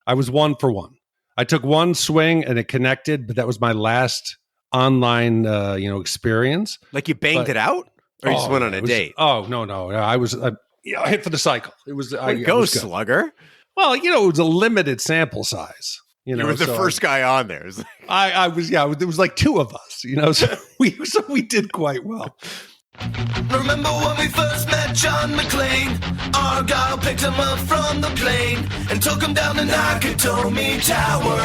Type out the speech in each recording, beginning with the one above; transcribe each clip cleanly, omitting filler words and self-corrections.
I was 1 for 1. I took one swing and it connected, but that was my last online, experience. Like you banged it out, or you just went on a date? Oh no, I was I hit for the cycle. It was slugger. Well, it was a limited sample size. You were the first guy on there. I was. Yeah, there was like 2 of us. So we did quite well. Remember when we first met John McClane? Argyle picked him up from the plane and took him down to Nakatomi Tower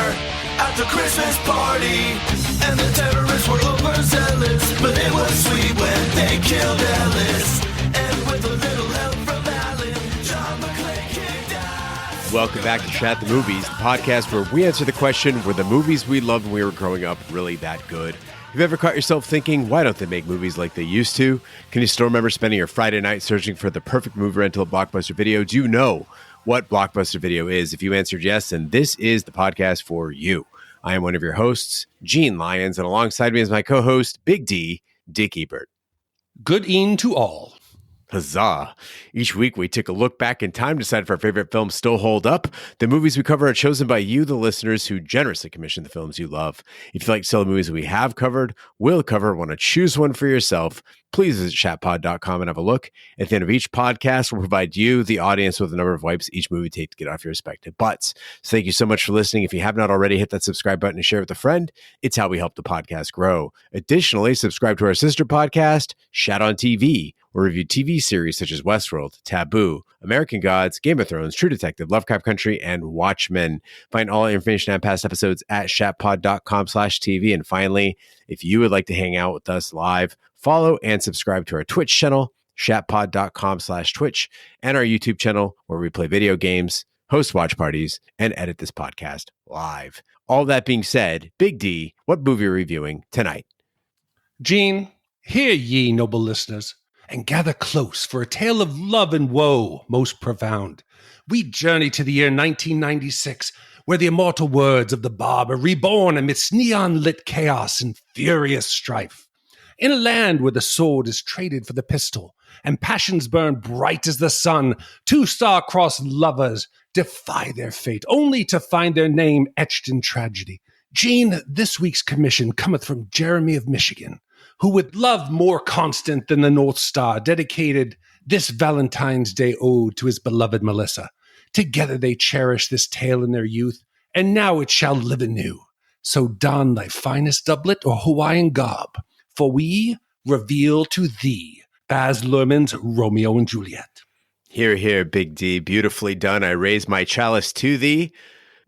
at the Christmas party. And the terrorists were overzealous, but it was sweet when they killed Ellis. And with a little help from Alan, John McClane kicked ass. Welcome back to Shat the Movies, the podcast where we answer the question, were the movies we loved when we were growing up really that good? Have you ever caught yourself thinking, why don't they make movies like they used to? Can you still remember spending your Friday night searching for the perfect movie rental at Blockbuster Video? Do you know what Blockbuster Video is? If you answered yes, then this is the podcast for you. I am one of your hosts, Gene Lyons, and alongside me is my co-host, Big D, Dick Ebert. Good evening to all. Huzzah. Each week, we take a look back in time to decide if our favorite films still hold up. The movies we cover are chosen by you, the listeners, who generously commission the films you love. If you like to sell the movies we have covered, will cover, want to choose one for yourself, please visit chatpod.com and have a look. At the end of each podcast, we'll provide you, the audience, with a number of wipes each movie take to get off your respective butts. So thank you so much for listening. If you have not already, hit that subscribe button and share with a friend. It's how we help the podcast grow. Additionally, subscribe to our sister podcast, Shat on TV, where we review TV series such as Westworld, Taboo, American Gods, Game of Thrones, True Detective, Lovecraft Country, and Watchmen. Find all information on past episodes at shatpod.com/TV. And finally, if you would like to hang out with us live, follow and subscribe to our Twitch channel, shatpod.com/Twitch, and our YouTube channel, where we play video games, host watch parties, and edit this podcast live. All that being said, Big D, what movie are we reviewing tonight? Gene, hear ye, noble listeners, and gather close for a tale of love and woe most profound. We journey to the year 1996, where the immortal words of the barb are reborn amidst neon-lit chaos and furious strife. In a land where the sword is traded for the pistol, and passions burn bright as the sun, 2 star-crossed lovers defy their fate, only to find their name etched in tragedy. Gene, this week's commission cometh from Jeremy of Michigan, who with love more constant than the North Star dedicated this Valentine's Day ode to his beloved Melissa. Together they cherish this tale in their youth, and now it shall live anew. So don thy finest doublet or Hawaiian garb, for we reveal to thee Baz Luhrmann's Romeo and Juliet. Hear, hear, Big D. Beautifully done. I raise my chalice to thee.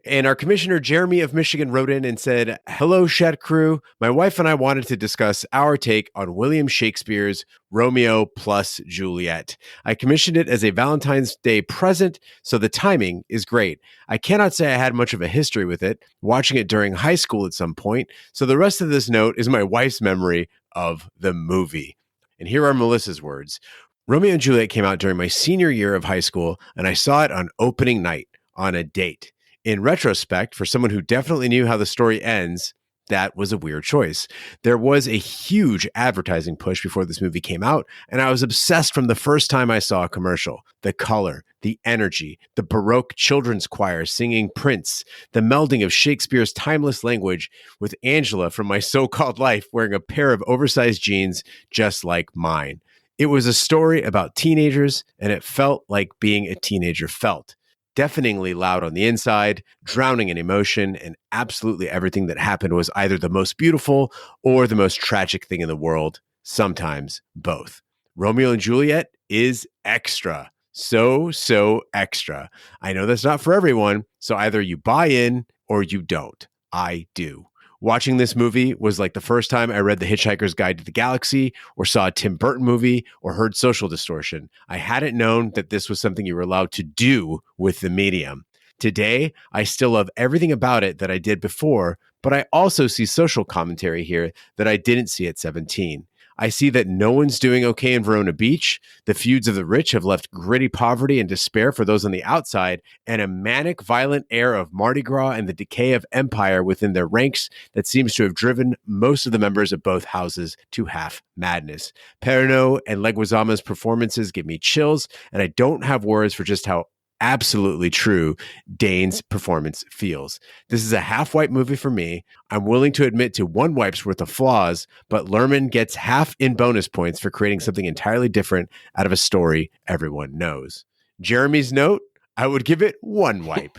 And our commissioner, Jeremy of Michigan, wrote in and said, hello, Shat crew. My wife and I wanted to discuss our take on William Shakespeare's Romeo plus Juliet. I commissioned it as a Valentine's Day present, so the timing is great. I cannot say I had much of a history with it, watching it during high school at some point, so the rest of this note is my wife's memory of the movie. And here are Melissa's words. Romeo and Juliet came out during my senior year of high school, and I saw it on opening night on a date. In retrospect, for someone who definitely knew how the story ends, that was a weird choice. There was a huge advertising push before this movie came out, and I was obsessed from the first time I saw a commercial. The color, the energy, the Baroque children's choir singing Prince, the melding of Shakespeare's timeless language with Angela from My So-Called Life wearing a pair of oversized jeans just like mine. It was a story about teenagers, and it felt like being a teenager felt. Deafeningly loud on the inside, drowning in emotion, and absolutely everything that happened was either the most beautiful or the most tragic thing in the world, sometimes both. Romeo and Juliet is extra. So extra. I know that's not for everyone, so either you buy in or you don't. I do. Watching this movie was like the first time I read The Hitchhiker's Guide to the Galaxy or saw a Tim Burton movie or heard Social Distortion. I hadn't known that this was something you were allowed to do with the medium. Today, I still love everything about it that I did before, but I also see social commentary here that I didn't see at 17. I see that no one's doing okay in Verona Beach. The feuds of the rich have left gritty poverty and despair for those on the outside, and a manic, violent air of Mardi Gras and the decay of empire within their ranks that seems to have driven most of the members of both houses to half madness. Perrineau and Leguizamo's performances give me chills, and I don't have words for just how absolutely true Dane's performance feels. This is a half-wipe movie for me. I'm willing to admit to one wipe's worth of flaws, but Luhrmann gets half in bonus points for creating something entirely different out of a story everyone knows. Jeremy's note, I would give it one wipe.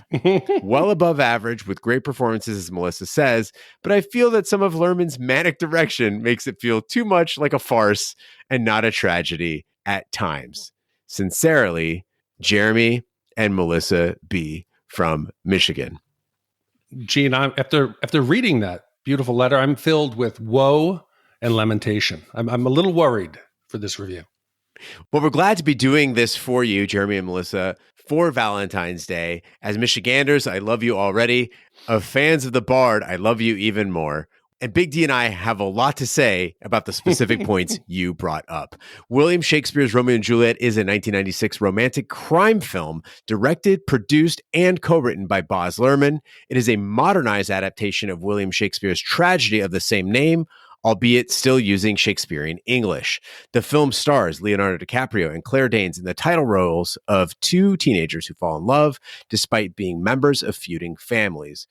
Well above average with great performances, as Melissa says, but I feel that some of Luhrmann's manic direction makes it feel too much like a farce and not a tragedy at times. Sincerely, Jeremy and Melissa B. from Michigan. Gene, after reading that beautiful letter, I'm filled with woe and lamentation. I'm a little worried for this review. Well, we're glad to be doing this for you, Jeremy and Melissa, for Valentine's Day. As Michiganders, I love you already. Of fans of the Bard, I love you even more. And Big D and I have a lot to say about the specific points you brought up. William Shakespeare's Romeo and Juliet is a 1996 romantic crime film directed, produced, and co-written by Baz Luhrmann. It is a modernized adaptation of William Shakespeare's tragedy of the same name, albeit still using Shakespearean English. The film stars Leonardo DiCaprio and Claire Danes in the title roles of two teenagers who fall in love despite being members of feuding families.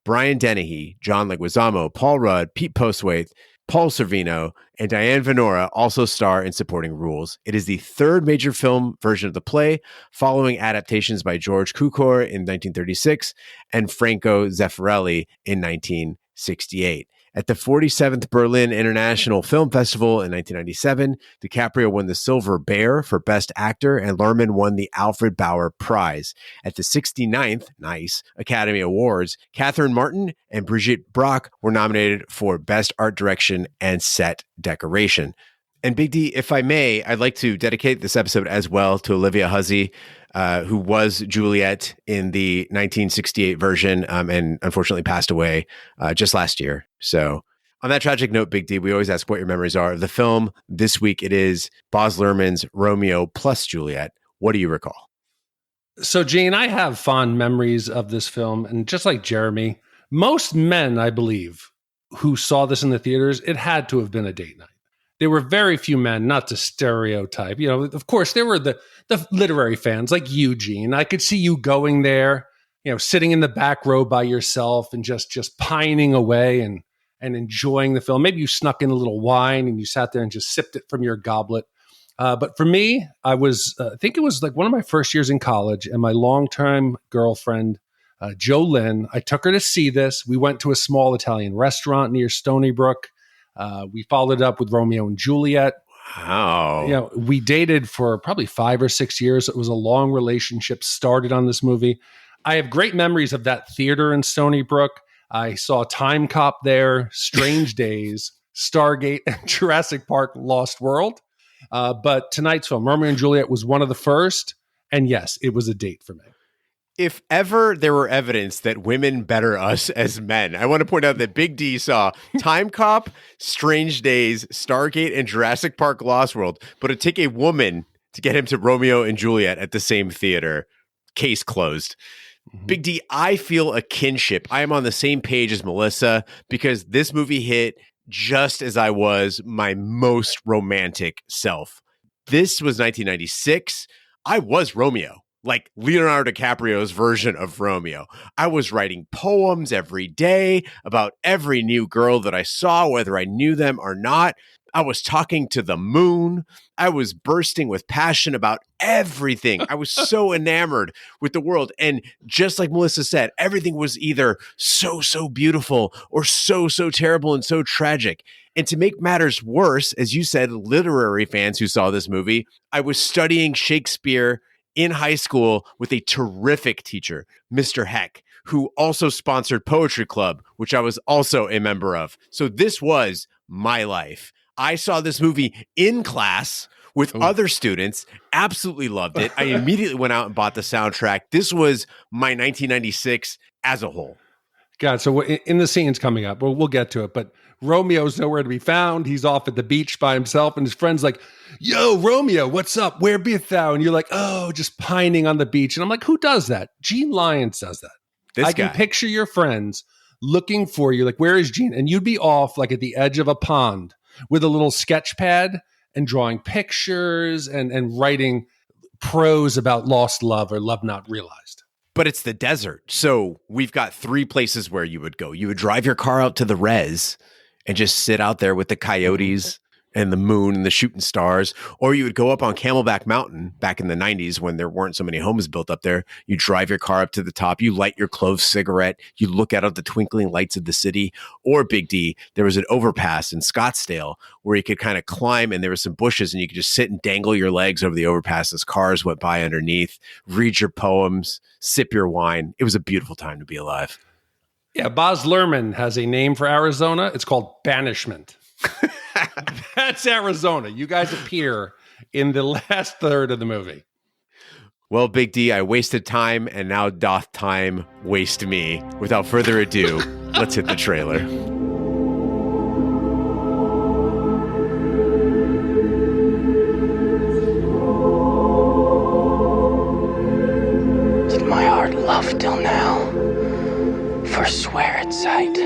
Brian Dennehy, John Leguizamo, Paul Rudd, Pete Postwaite, Paul Sorvino, and Diane Venora also star in supporting roles. It is the third major film version of the play, following adaptations by George Cukor in 1936 and Franco Zeffirelli in 1968. At the 47th Berlin International Film Festival in 1997, DiCaprio won the Silver Bear for Best Actor, and Luhrmann won the Alfred Bauer Prize. At the 69th, Academy Awards, Catherine Martin and Brigitte Brock were nominated for Best Art Direction and Set Decoration. And Big D, if I may, I'd like to dedicate this episode as well to Olivia Hussey, who was Juliet in the 1968 version and unfortunately passed away just last year. So on that tragic note, Big D, we always ask what your memories are of the film. This week it is Baz Luhrmann's Romeo plus Juliet. What do you recall? So, Gene, I have fond memories of this film. And just like Jeremy, most men, I believe, who saw this in the theaters, it had to have been a date night. There were very few men, not to stereotype. You know, of course, there were the literary fans like you, Gene. I could see you going there, you know, sitting in the back row by yourself and just pining away and enjoying the film. Maybe you snuck in a little wine and you sat there and just sipped it from your goblet. But for me, I think it was like one of my first years in college, and my longtime girlfriend, Jolynn, I took her to see this. We went to a small Italian restaurant near Stony Brook. We followed up with Romeo and Juliet. Wow. You know, we dated for probably 5 or 6 years. It was a long relationship started on this movie. I have great memories of that theater in Stony Brook. I saw Time Cop there, Strange Days, Stargate, and Jurassic Park Lost World. But tonight's film, Romeo and Juliet, was one of the first. And yes, it was a date for me. If ever there were evidence that women better us as men, I want to point out that Big D saw Time Cop, Strange Days, Stargate, and Jurassic Park Lost World. But it took a woman to get him to Romeo and Juliet at the same theater. Case closed. Mm-hmm. Big D, I feel a kinship. I am on the same page as Melissa because this movie hit just as I was my most romantic self. This was 1996. I was Romeo. Like Leonardo DiCaprio's version of Romeo. I was writing poems every day about every new girl that I saw, whether I knew them or not. I was talking to the moon. I was bursting with passion about everything. I was so enamored with the world. And just like Melissa said, everything was either so beautiful or so terrible and so tragic. And to make matters worse, as you said, literary fans who saw this movie, I was studying Shakespeare in high school with a terrific teacher, Mr. Heck, who also sponsored Poetry Club, which I was also a member of. So this was my life. I saw this movie in class with other students, absolutely loved it. I immediately went out and bought the soundtrack. This was my 1996 as a whole. God, so in the scenes coming up, we'll get to it, but Romeo's nowhere to be found. He's off at the beach by himself, and his friend's like, yo, Romeo, what's up? Where be thou? And you're like, oh, just pining on the beach. And I'm like, who does that? Gene Lyons does that. I can picture your friends looking for you, like, where is Gene? And you'd be off like at the edge of a pond with a little sketch pad and drawing pictures and writing prose about lost love or love not realized. But it's the desert. So we've got 3 places where you would go. You would drive your car out to the res and just sit out there with the coyotes and the moon and the shooting stars. Or you would go up on Camelback Mountain back in the 90s when there weren't so many homes built up there. You drive your car up to the top. You light your clove cigarette. You look out at the twinkling lights of the city. Or Big D, there was an overpass in Scottsdale where you could kind of climb and there were some bushes and you could just sit and dangle your legs over the overpass as cars went by underneath, read your poems, sip your wine. It was a beautiful time to be alive. Yeah, Baz Luhrmann has a name for Arizona. It's called banishment. That's Arizona. You guys appear in the last third of the movie. Well, Big D, I wasted time, and now doth time waste me. Without further ado, let's hit the trailer. Did my heart love till now? Forswear its sight.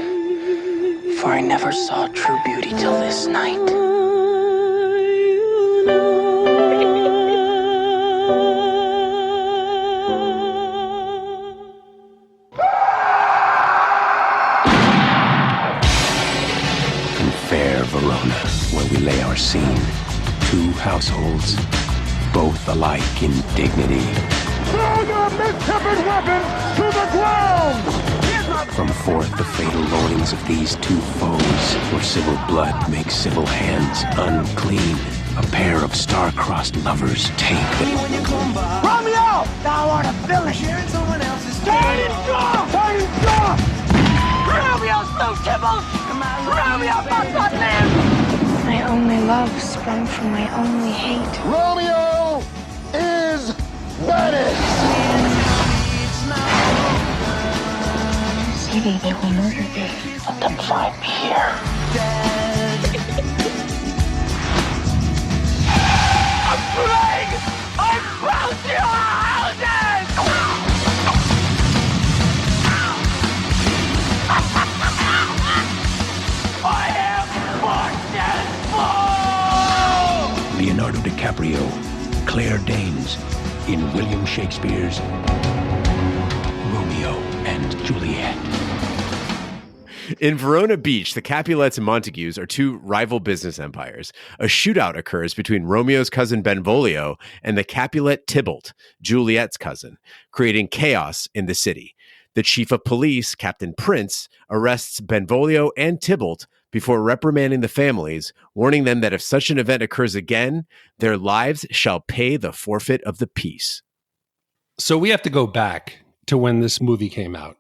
For I never saw true beauty till this night. In fair Verona, where we lay our scene, 2 households, both alike in dignity. Throw your mistempered weapons to the ground! From forth the fatal loins of these 2 foes, where civil blood makes civil hands unclean. A pair of star-crossed lovers take the... Romeo! Thou art a villain! Sharing someone else's Turn strong! Turn strong! Romeo's blue kibbles! Romeo must not live! My only love sprung from my only hate. Romeo is banished! City, they will murder thee. Let them find me here. I'm plague! I'm proud to your houses! I am fortune full! Leonardo DiCaprio, Claire Danes, in William Shakespeare's Romeo and Juliet. In Verona Beach, the Capulets and Montagues are 2 rival business empires. A shootout occurs between Romeo's cousin Benvolio and the Capulet Tybalt, Juliet's cousin, creating chaos in the city. The chief of police, Captain Prince, arrests Benvolio and Tybalt before reprimanding the families, warning them that if such an event occurs again, their lives shall pay the forfeit of the peace. So we have to go back to when this movie came out.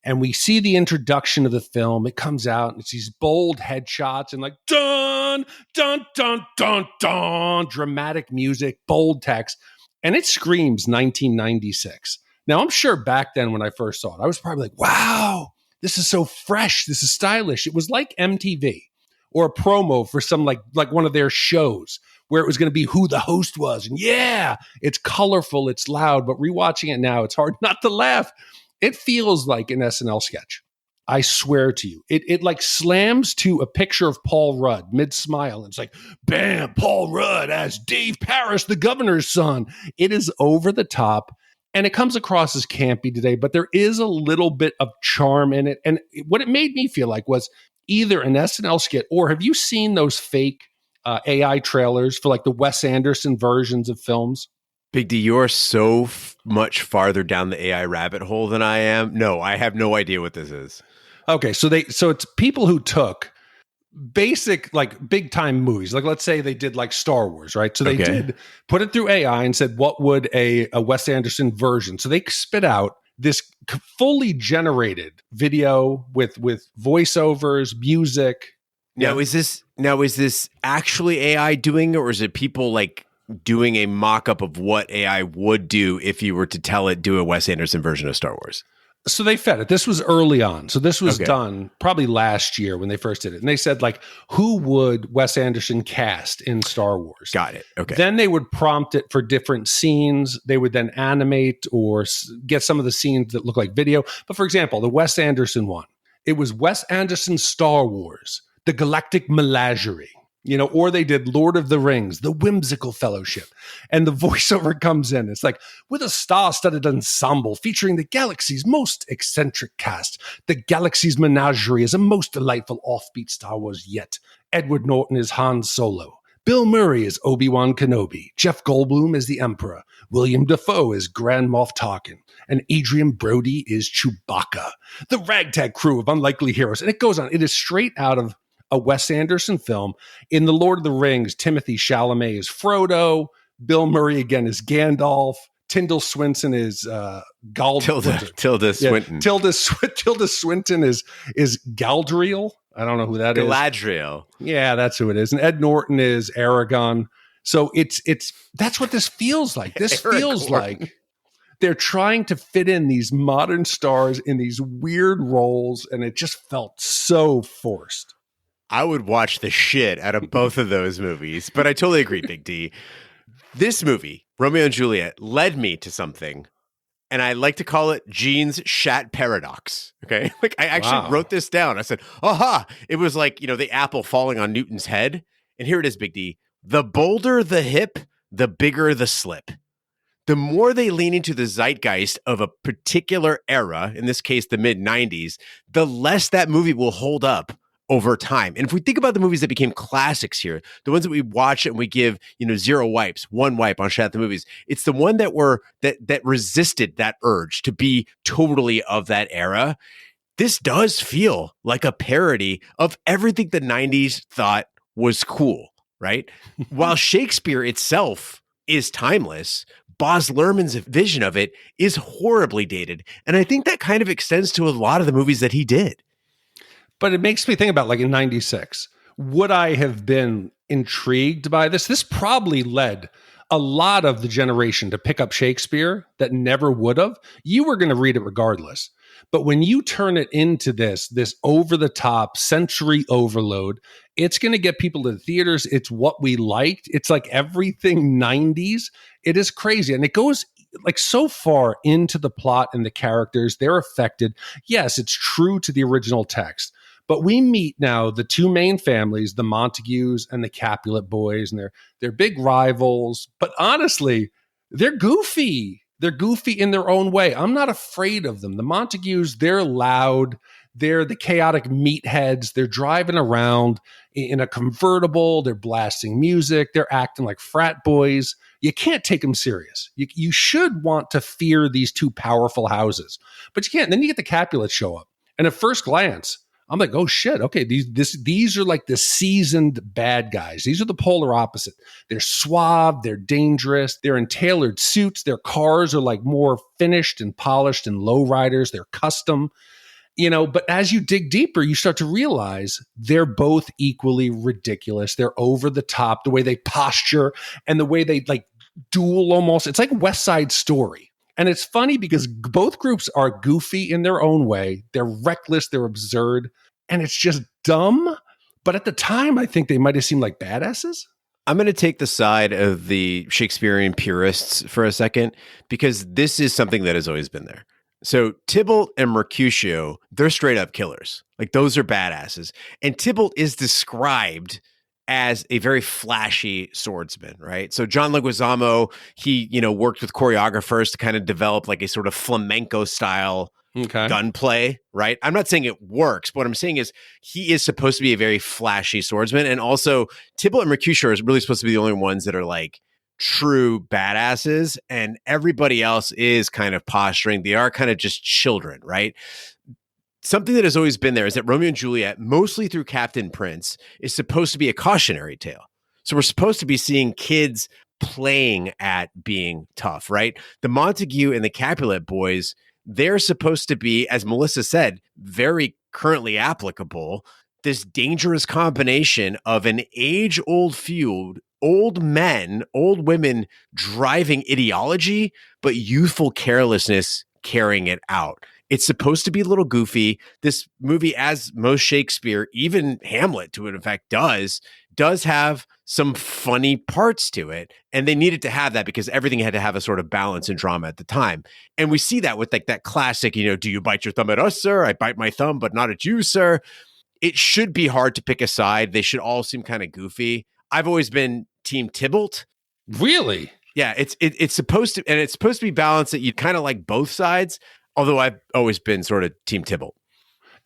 And we see the introduction of the film. It comes out and it's these bold headshots and like dun, dun, dun, dun, dun, dramatic music, bold text. And it screams 1996. Now, I'm sure back then when I first saw it, I was probably like, wow, this is so fresh. This is stylish. It was like MTV or a promo for some like one of their shows where it was going to be who the host was. And yeah, it's colorful, it's loud, but rewatching it now, it's hard not to laugh. It feels like an SNL sketch. I swear to you. It like slams to a picture of Paul Rudd mid-smile. And it's like, bam, Paul Rudd as Dave Paris, the governor's son. It is over the top. And it comes across as campy today, but there is a little bit of charm in it. And what it made me feel like was either an SNL skit or have you seen those fake AI trailers for like the Wes Anderson versions of films? Big D, you're so much farther down the AI rabbit hole than I am. No, I have no idea what this is. Okay, so it's people who took basic like big time movies. Like let's say they did like Star Wars, right? So they did put it through AI and said, what would a Wes Anderson version? So they spit out this fully generated video with voiceovers, music. Now, is this actually AI doing it, or is it people like doing a mock-up of what AI would do if you were to tell it do a Wes Anderson version of Star Wars? So they fed it. This was early on. So this was done probably last year when they first did it. And they said, like, who would Wes Anderson cast in Star Wars? Got it. Okay. Then they would prompt it for different scenes. They would then animate or get some of the scenes that look like video. But for example, the Wes Anderson one, it was Wes Anderson's Star Wars, The Galactic Menagerie. Or they did Lord of the Rings, the Whimsical Fellowship. And the voiceover comes in. It's like, with a star-studded ensemble featuring the galaxy's most eccentric cast, the galaxy's menagerie is a most delightful offbeat Star Wars yet. Edward Norton is Han Solo. Bill Murray is Obi-Wan Kenobi. Jeff Goldblum is the Emperor. William Dafoe is Grand Moff Tarkin. And Adrian Brody is Chewbacca. The ragtag crew of unlikely heroes. And it goes on. It is straight out of a Wes Anderson film. In The Lord of the Rings, Timothée Chalamet is Frodo. Bill Murray again is Gandalf. Tilda Swinton is Tilda Swinton. Tilda Swinton is Galadriel. I don't know who that is. Galadriel. Yeah, that's who it is. And Ed Norton is Aragon. So that's what this feels like. This feels like they're trying to fit in these modern stars in these weird roles, and it just felt so forced. I would watch the shit out of both of those movies, but I totally agree, Big D. This movie, Romeo and Juliet, led me to something, and I like to call it Gene's Shat paradox. Okay, like I actually wrote this down. I said, "Aha!" It was like the apple falling on Newton's head, and here it is, Big D. The bolder the hip, the bigger the slip. The more they lean into the zeitgeist of a particular era, in this case, the mid-'90s, the less that movie will hold up over time. And if we think about the movies that became classics here, the ones that we watch and we give, 0 wipes, 1 wipe on Shat the Movies, it's the one that resisted that urge to be totally of that era. This does feel like a parody of everything the 90s thought was cool, right? While Shakespeare itself is timeless, Baz Luhrmann's vision of it is horribly dated. And I think that kind of extends to a lot of the movies that he did. But it makes me think about, like, in 96, would I have been intrigued by this? This probably led a lot of the generation to pick up Shakespeare that never would have. You were going to read it regardless. But when you turn it into this over-the-top sensory overload, it's going to get people to the theaters. It's what we liked. It's like everything 90s. It is crazy. And it goes like so far into the plot and the characters. They're affected. Yes, it's true to the original text. But we meet now the two main families, the Montagues and the Capulet boys, and they're big rivals. But honestly, they're goofy. They're goofy in their own way. I'm not afraid of them. The Montagues, they're loud. They're the chaotic meatheads. They're driving around in a convertible. They're blasting music. They're acting like frat boys. You can't take them serious. You should want to fear these two powerful houses, but you can't. Then you get the Capulets show up. And at first glance, I'm like, oh shit, okay, these are like the seasoned bad guys. These are the polar opposite. They're suave, they're dangerous, they're in tailored suits, their cars are like more finished and polished and lowriders, they're custom. But as you dig deeper, you start to realize they're both equally ridiculous. They're over the top, the way they posture and the way they like duel almost. It's like West Side Story. And it's funny because both groups are goofy in their own way. They're reckless, they're absurd, and it's just dumb. But at the time, I think they might have seemed like badasses. I'm going to take the side of the Shakespearean purists for a second, because this is something that has always been there. So Tybalt and Mercutio, they're straight up killers. Like, those are badasses. And Tybalt is described as a very flashy swordsman, right? So John Leguizamo, he, worked with choreographers to kind of develop like a sort of flamenco style gunplay, right? I'm not saying it works, but what I'm saying is he is supposed to be a very flashy swordsman. And also Tybalt and Mercutio are really supposed to be the only ones that are like true badasses, and everybody else is kind of posturing. They are kind of just children, right? Something that has always been there is that Romeo and Juliet, mostly through Captain Prince, is supposed to be a cautionary tale. So we're supposed to be seeing kids playing at being tough, right? The Montague and the Capulet boys, they're supposed to be, as Melissa said, very currently applicable, this dangerous combination of an age-old feud, old men, old women driving ideology, but youthful carelessness carrying it out. It's supposed to be a little goofy. This movie, as most Shakespeare, even Hamlet to an effect does have some funny parts to it. And they needed to have that because everything had to have a sort of balance and drama at the time. And we see that with like that classic, do you bite your thumb at us, sir? I bite my thumb, but not at you, sir. it should be hard to pick a side. They should all seem kind of goofy. I've always been Team Tybalt. Really? Yeah, it's supposed to, and it's supposed to be balanced that you kind of like both sides. Although I've always been sort of Team Tybalt.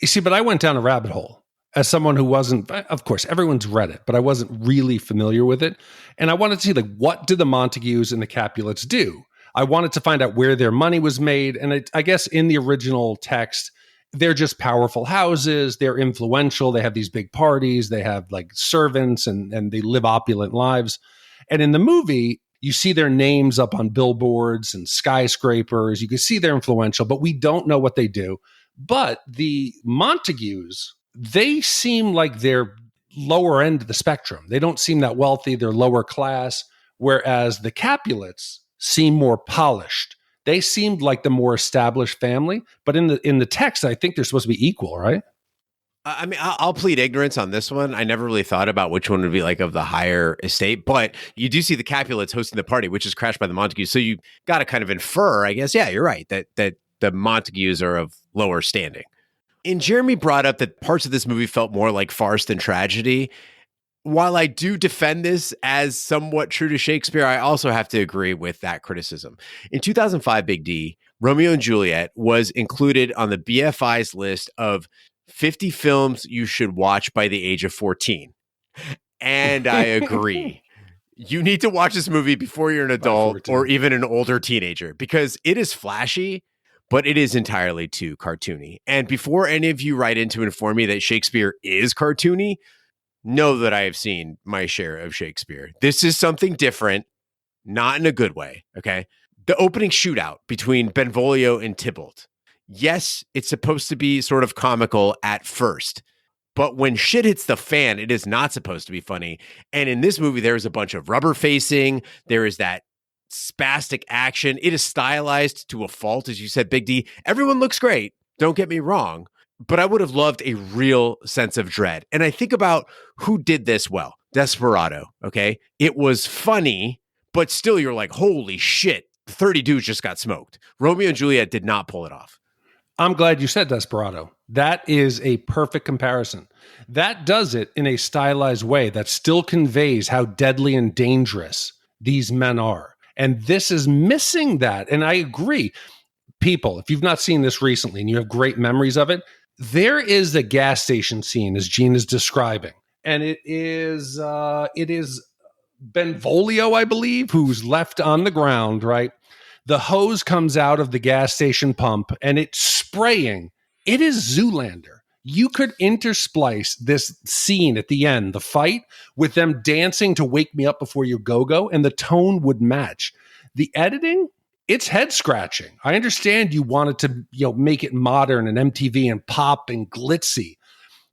You see, but I went down a rabbit hole as someone who wasn't, of course, everyone's read it, but I wasn't really familiar with it. And I wanted to see, like, what do the Montagues and the Capulets do? I wanted to find out where their money was made. And I guess in the original text, they're just powerful houses. They're influential. They have these big parties. They have like servants and they live opulent lives. And in the movie, you see their names up on billboards and skyscrapers. You can see they're influential, but we don't know what they do. But the Montagues, they seem like they're lower end of the spectrum. They don't seem that wealthy. They're lower class, whereas the Capulets seem more polished. They seemed like the more established family, but in the text, I think they're supposed to be equal, right? I mean, I'll plead ignorance on this one. I never really thought about which one would be like of the higher estate, but you do see the Capulets hosting the party, which is crashed by the Montagues. So you got to kind of infer, I guess, yeah, you're right, that the Montagues are of lower standing. And Jeremy brought up that parts of this movie felt more like farce than tragedy. While I do defend this as somewhat true to Shakespeare, I also have to agree with that criticism. In 2005, Big D, Romeo and Juliet was included on the BFI's list of 50 films you should watch by the age of 14. And I agree. You need to watch this movie before you're an adult or even an older teenager because it is flashy, but it is entirely too cartoony. And before any of you write in to inform me that Shakespeare is cartoony, know that I have seen my share of Shakespeare. This is something different, not in a good way, okay? The opening shootout between Benvolio and Tybalt. Yes, it's supposed to be sort of comical at first, but when shit hits the fan, it is not supposed to be funny. And in this movie, there is a bunch of rubber facing. There is that spastic action. It is stylized to a fault, as you said, Big D. Everyone looks great. Don't get me wrong. But I would have loved a real sense of dread. And I think about who did this well. Desperado, okay? It was funny, but still you're like, holy shit, 30 dudes just got smoked. Romeo and Juliet did not pull it off. I'm glad you said Desperado. That is a perfect comparison. That does it in a stylized way that still conveys how deadly and dangerous these men are. And this is missing that. And I agree. People, if you've not seen this recently and you have great memories of it, there is a gas station scene as Gene is describing. And it is Benvolio, I believe, who's left on the ground, right? The hose comes out of the gas station pump and it's spraying. It is Zoolander. You could intersplice this scene at the end, the fight, with them dancing to Wake Me Up Before You Go-Go, and the tone would match. The editing, it's head scratching. I understand you wanted to, make it modern and MTV and pop and glitzy,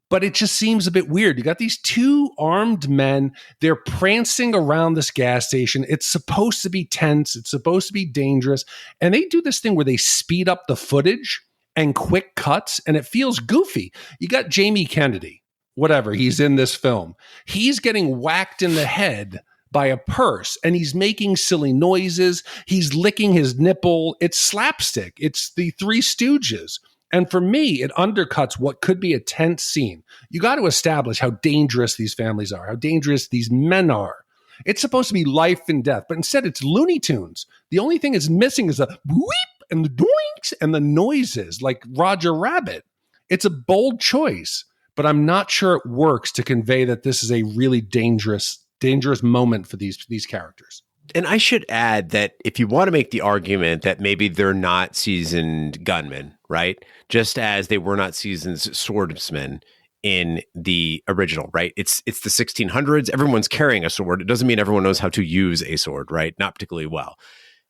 but it just seems a bit weird. You got these two armed men. They're prancing around this gas station. It's supposed to be tense. It's supposed to be dangerous. And they do this thing where they speed up the footage and quick cuts, and it feels goofy. You got Jamie Kennedy, whatever, he's in this film. He's getting whacked in the head by a purse, and he's making silly noises. He's licking his nipple. It's slapstick. It's the Three Stooges. And for me, it undercuts what could be a tense scene. You got to establish how dangerous these families are, how dangerous these men are. It's supposed to be life and death, but instead it's Looney Tunes. The only thing it's missing is a whoop and the doinks and the noises like Roger Rabbit. It's a bold choice, but I'm not sure it works to convey that this is a really dangerous moment for these scarcers. And I should add that if you want to make the argument that maybe they're not seasoned gunmen, right? Just as they were not seasoned swordsmen in the original, right? It's the 1600s. Everyone's carrying a sword. It doesn't mean everyone knows how to use a sword, right? Not particularly well.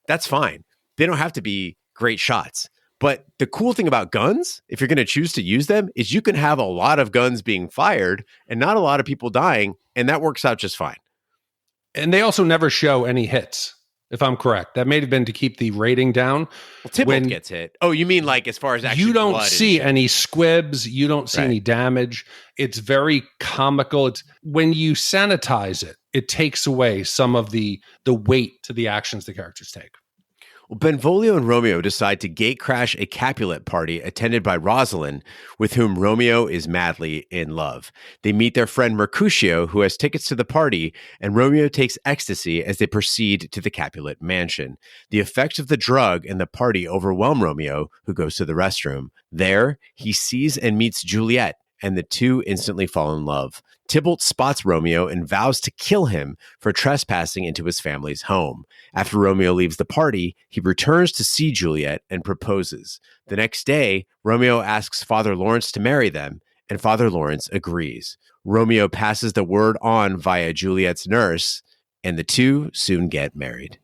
That's fine. They don't have to be great shots. But the cool thing about guns, if you're going to choose to use them, is you can have a lot of guns being fired and not a lot of people dying, and that works out just fine. And they also never show any hits, if I'm correct. That may have been to keep the rating down. Well, Tybalt gets hit. Oh, you mean like as far as actually you don't see any squibs, you don't see any damage. It's very comical. It's when you sanitize it, it takes away some of the weight to the actions the characters take. Well, Benvolio and Romeo decide to gatecrash a Capulet party attended by Rosalind, with whom Romeo is madly in love. They meet their friend Mercutio, who has tickets to the party, and Romeo takes ecstasy as they proceed to the Capulet mansion. The effects of the drug and the party overwhelm Romeo, who goes to the restroom. There, he sees and meets Juliet, and the two instantly fall in love. Tybalt spots Romeo and vows to kill him for trespassing into his family's home. After Romeo leaves the party, he returns to see Juliet and proposes. The next day, Romeo asks Father Lawrence to marry them, and Father Lawrence agrees. Romeo passes the word on via Juliet's nurse, and the two soon get married.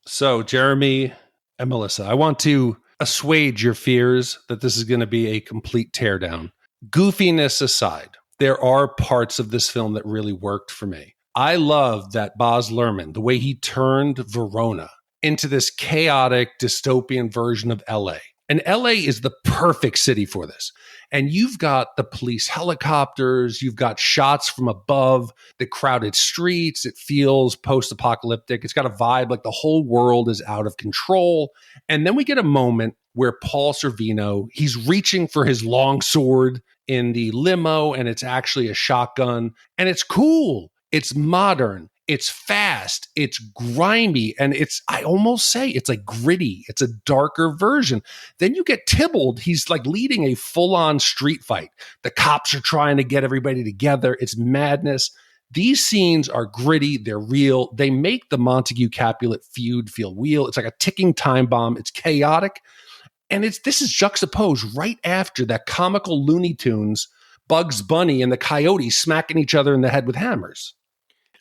So, Jeremy and Melissa, I want to assuage your fears that this is going to be a complete teardown. Goofiness aside, there are parts of this film that really worked for me. I love that Baz Luhrmann, the way he turned Verona into this chaotic dystopian version of LA. And LA is the perfect city for this. And you've got the police helicopters, you've got shots from above, the crowded streets. It feels post-apocalyptic. It's got a vibe like the whole world is out of control. And then we get a moment where Paul Sorvino, he's reaching for his long sword in the limo, and it's actually a shotgun. And it's cool. It's modern. It's fast. It's grimy. And I almost say it's like gritty. It's a darker version. Then you get Tybalt. He's like leading a full-on street fight. The cops are trying to get everybody together. It's madness. These scenes are gritty. They're real. They make the Montague Capulet feud feel real. It's like a ticking time bomb. It's chaotic. And this is juxtaposed right after that comical Looney Tunes, Bugs Bunny and the Coyotes smacking each other in the head with hammers.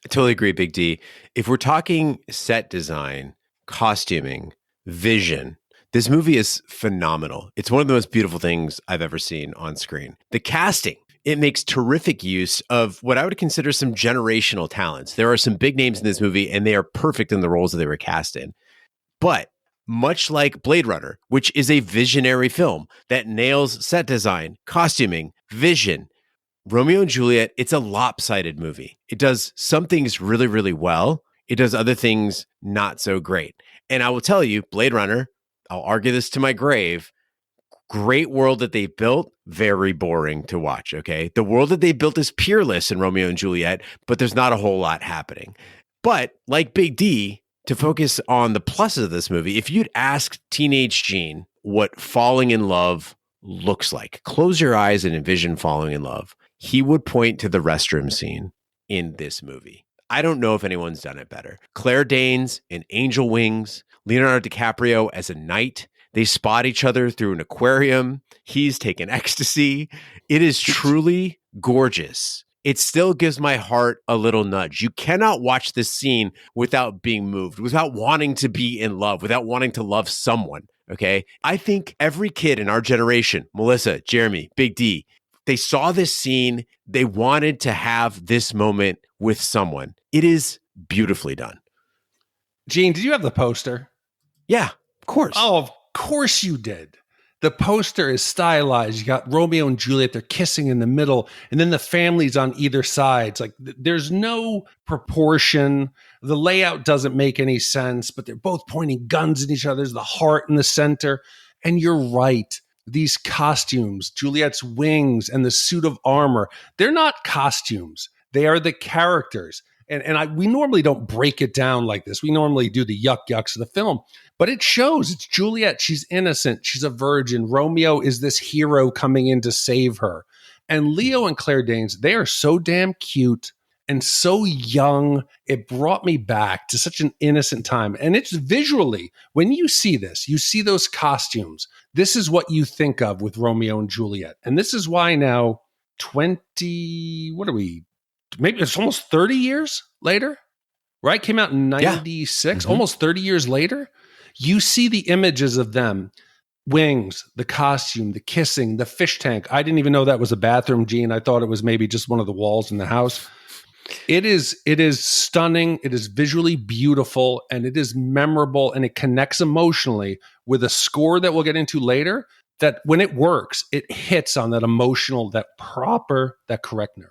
I totally agree, Big D. If we're talking set design, costuming, vision, this movie is phenomenal. It's one of the most beautiful things I've ever seen on screen. The casting, it makes terrific use of what I would consider some generational talents. There are some big names in this movie, and they are perfect in the roles that they were cast in. But much like Blade Runner, which is a visionary film that nails set design, costuming, vision, Romeo and Juliet, it's a lopsided movie. It does some things really, really well. It does other things not so great. And I will tell you, Blade Runner, I'll argue this to my grave, great world that they built, very boring to watch, okay? The world that they built is peerless in Romeo and Juliet, but there's not a whole lot happening. But like Big D, to focus on the pluses of this movie, if you'd asked teenage Gene what falling in love looks like, close your eyes and envision falling in love, he would point to the restroom scene in this movie. I don't know if anyone's done it better. Claire Danes in Angel Wings, Leonardo DiCaprio as a knight. They spot each other through an aquarium. He's taken ecstasy. It is truly gorgeous. It still gives my heart a little nudge. You cannot watch this scene without being moved, without wanting to be in love, without wanting to love someone, okay? I think every kid in our generation, Melissa, Jeremy, Big D, they saw this scene. They wanted to have this moment with someone. It is beautifully done. Gene, did you have the poster? Yeah, of course. Oh, of course you did. The poster is stylized. You got Romeo and Juliet. They're kissing in the middle. And then the families on either side. It's like there's no proportion. The layout doesn't make any sense, but they're both pointing guns at each other. There's the heart in the center. And you're right. These costumes, Juliet's wings and the suit of armor, they're not costumes. They are the characters. And we normally don't break it down like this. We normally do the yucks of the film, but it shows. It's Juliet. She's innocent. She's a virgin. Romeo is this hero coming in to save her. And Leo and Claire Danes, they are so damn cute and so young. It brought me back to such an innocent time. And it's visually, when you see this, you see those costumes. This is what you think of with Romeo and Juliet. And this is why now, maybe it's almost 30 years later, right? Came out in 96, almost 30 years later. You see the images of them, wings, the costume, the kissing, the fish tank. I didn't even know that was a bathroom, Gene. I thought it was maybe just one of the walls in the house. It is stunning. It is visually beautiful, and it is memorable, and it connects emotionally with a score that we'll get into later, that when it works, it hits on that emotional, that correct nerve.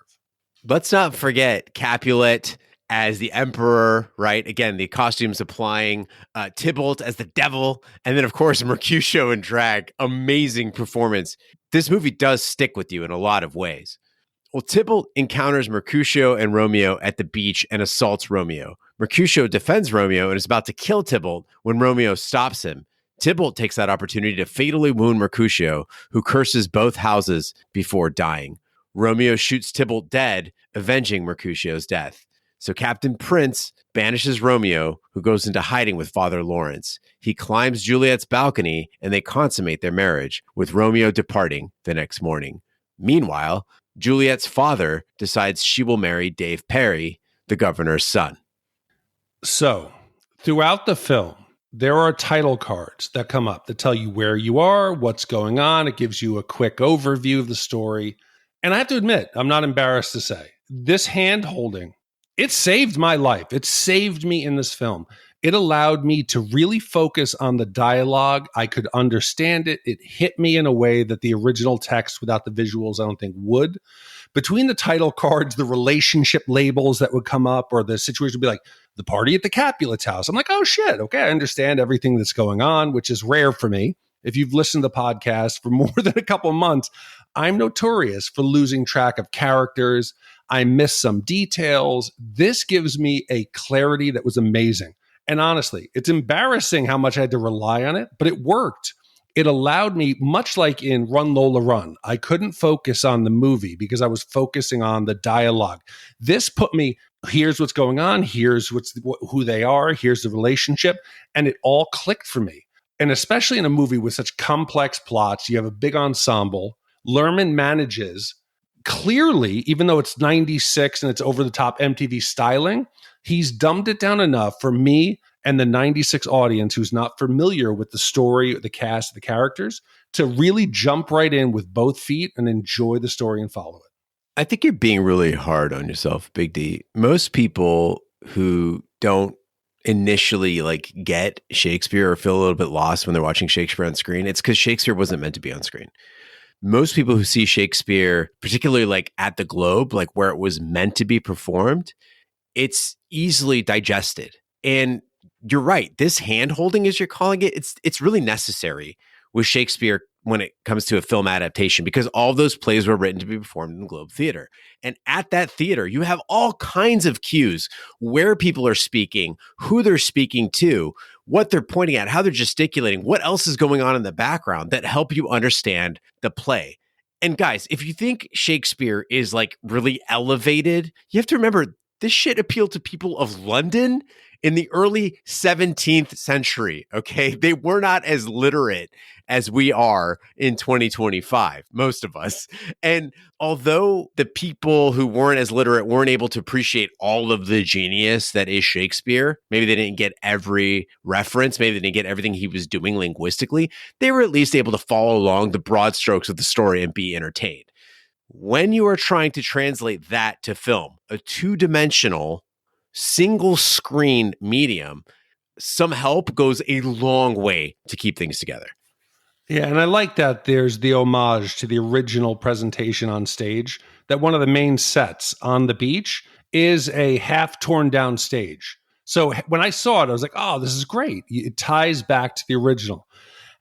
Let's not forget Capulet as the emperor, right? Again, the costumes applying, Tybalt as the devil, and then, of course, Mercutio in drag. Amazing performance. This movie does stick with you in a lot of ways. Well, Tybalt encounters Mercutio and Romeo at the beach and assaults Romeo. Mercutio defends Romeo and is about to kill Tybalt when Romeo stops him. Tybalt takes that opportunity to fatally wound Mercutio, who curses both houses before dying. Romeo shoots Tybalt dead, avenging Mercutio's death. So Captain Prince banishes Romeo, who goes into hiding with Father Lawrence. He climbs Juliet's balcony, and they consummate their marriage, with Romeo departing the next morning. Meanwhile, Juliet's father decides she will marry Dave Perry, the governor's son. So, throughout the film, there are title cards that come up that tell you where you are, what's going on. It gives you a quick overview of the story. And I have to admit, I'm not embarrassed to say, this hand-holding, it saved my life. It saved me in this film. It allowed me to really focus on the dialogue. I could understand it. It hit me in a way that the original text without the visuals, I don't think would. Between the title cards, the relationship labels that would come up, or the situation would be like, the party at the Capulet's house. I'm like, oh shit, okay, I understand everything that's going on, which is rare for me. If you've listened to the podcast for more than a couple months, I'm notorious for losing track of characters. I miss some details. This gives me a clarity that was amazing. And honestly, it's embarrassing how much I had to rely on it, but it worked. It allowed me, much like in Run Lola Run, I couldn't focus on the movie because I was focusing on the dialogue. This put me, here's what's going on, here's who they are, here's the relationship, and it all clicked for me. And especially in a movie with such complex plots, you have a big ensemble. Luhrmann manages, clearly, even though it's 96 and it's over-the-top MTV styling, he's dumbed it down enough for me and the 96 audience who's not familiar with the story, the cast, the characters, to really jump right in with both feet and enjoy the story and follow it. I think you're being really hard on yourself, Big D. Most people who don't initially get Shakespeare or feel a little bit lost when they're watching Shakespeare on screen, it's because Shakespeare wasn't meant to be on screen. Most people who see Shakespeare, particularly at the Globe, where it was meant to be performed, it's easily digested. And you're right. This hand-holding, as you're calling it, it's really necessary with Shakespeare when it comes to a film adaptation, because all those plays were written to be performed in the Globe Theater. And at that theater, you have all kinds of cues where people are speaking, who they're speaking to, what they're pointing at, how they're gesticulating, what else is going on in the background that help you understand the play. And guys, if you think Shakespeare is really elevated, you have to remember this shit appealed to people of London in the early 17th century, okay? They were not as literate as we are in 2025, most of us. And although the people who weren't as literate weren't able to appreciate all of the genius that is Shakespeare, maybe they didn't get every reference, maybe they didn't get everything he was doing linguistically, they were at least able to follow along the broad strokes of the story and be entertained. When you are trying to translate that to film, a two-dimensional, single-screen medium, some help goes a long way to keep things together. Yeah, and I like that there's the homage to the original presentation on stage, that one of the main sets on the beach is a half torn down stage. So when I saw it, I was like, oh, this is great. It ties back to the original.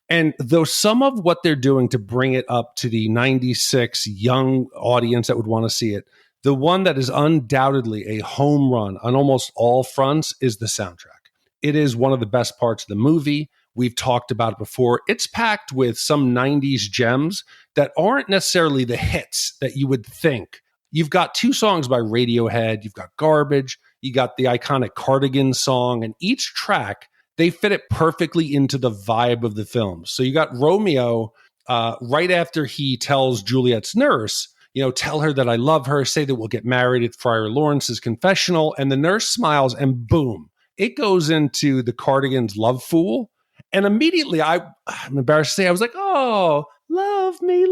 And though some of what they're doing to bring it up to the 96 young audience that would want to see it, the one that is undoubtedly a home run on almost all fronts is the soundtrack. It is one of the best parts of the movie. We've talked about it before. It's packed with some 90s gems that aren't necessarily the hits that you would think. You've got two songs by Radiohead. You've got Garbage. You got the iconic Cardigan song. And each track, they fit it perfectly into the vibe of the film. So you got Romeo right after he tells Juliet's nurse, tell her that I love her, say that we'll get married at Friar Lawrence's confessional. And the nurse smiles and boom, it goes into the Cardigans' Love Fool. And immediately, I'm embarrassed to say, I was like, oh, love me.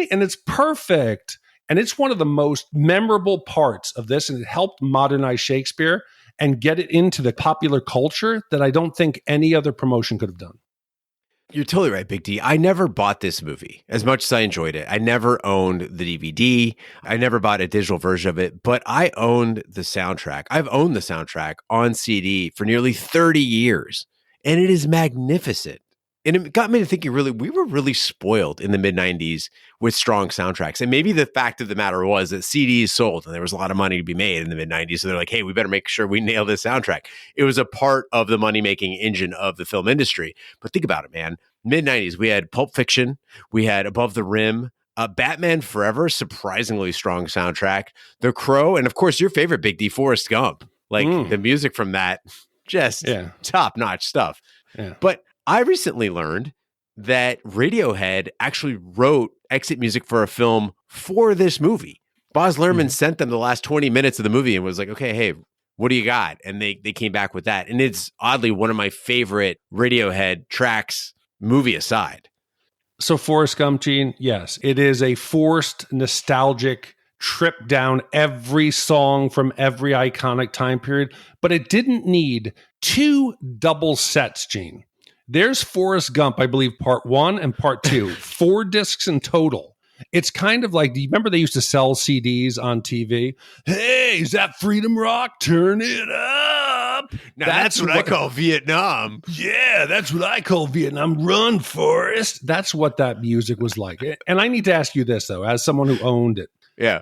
And it's perfect. And it's one of the most memorable parts of this. And it helped modernize Shakespeare and get it into the popular culture that I don't think any other promotion could have done. You're totally right, Big D. I never bought this movie as much as I enjoyed it. I never owned the DVD. I never bought a digital version of it, but I owned the soundtrack. I've owned the soundtrack on CD for nearly 30 years, and it is magnificent. And it got me to thinking, we were really spoiled in the mid-90s with strong soundtracks. And maybe the fact of the matter was that CDs sold and there was a lot of money to be made in the mid-90s. So they're like, hey, we better make sure we nail this soundtrack. It was a part of the money-making engine of the film industry. But think about it, man. Mid-90s, we had Pulp Fiction. We had Above the Rim. Batman Forever, surprisingly strong soundtrack. The Crow. And of course, your favorite, Big D, Forrest Gump. Like the music from that, just top-notch stuff. Yeah. But I recently learned that Radiohead actually wrote exit music for a film for this movie. Baz Luhrmann sent them the last 20 minutes of the movie and was like, okay, hey, what do you got? And they came back with that. And it's oddly one of my favorite Radiohead tracks, movie aside. So Forrest Gump, Gene, yes, it is a forced, nostalgic trip down every song from every iconic time period, but it didn't need 2 double sets, Gene. There's Forrest Gump, I believe, part 1 and part 2, 4 discs in total. It's kind of like, do you remember they used to sell CDs on TV? Hey, is that Freedom Rock? Turn it up. Now that's what I call Vietnam. Yeah, that's what I call Vietnam. Run, Forrest. That's what that music was like. And I need to ask you this, though, as someone who owned it. Yeah.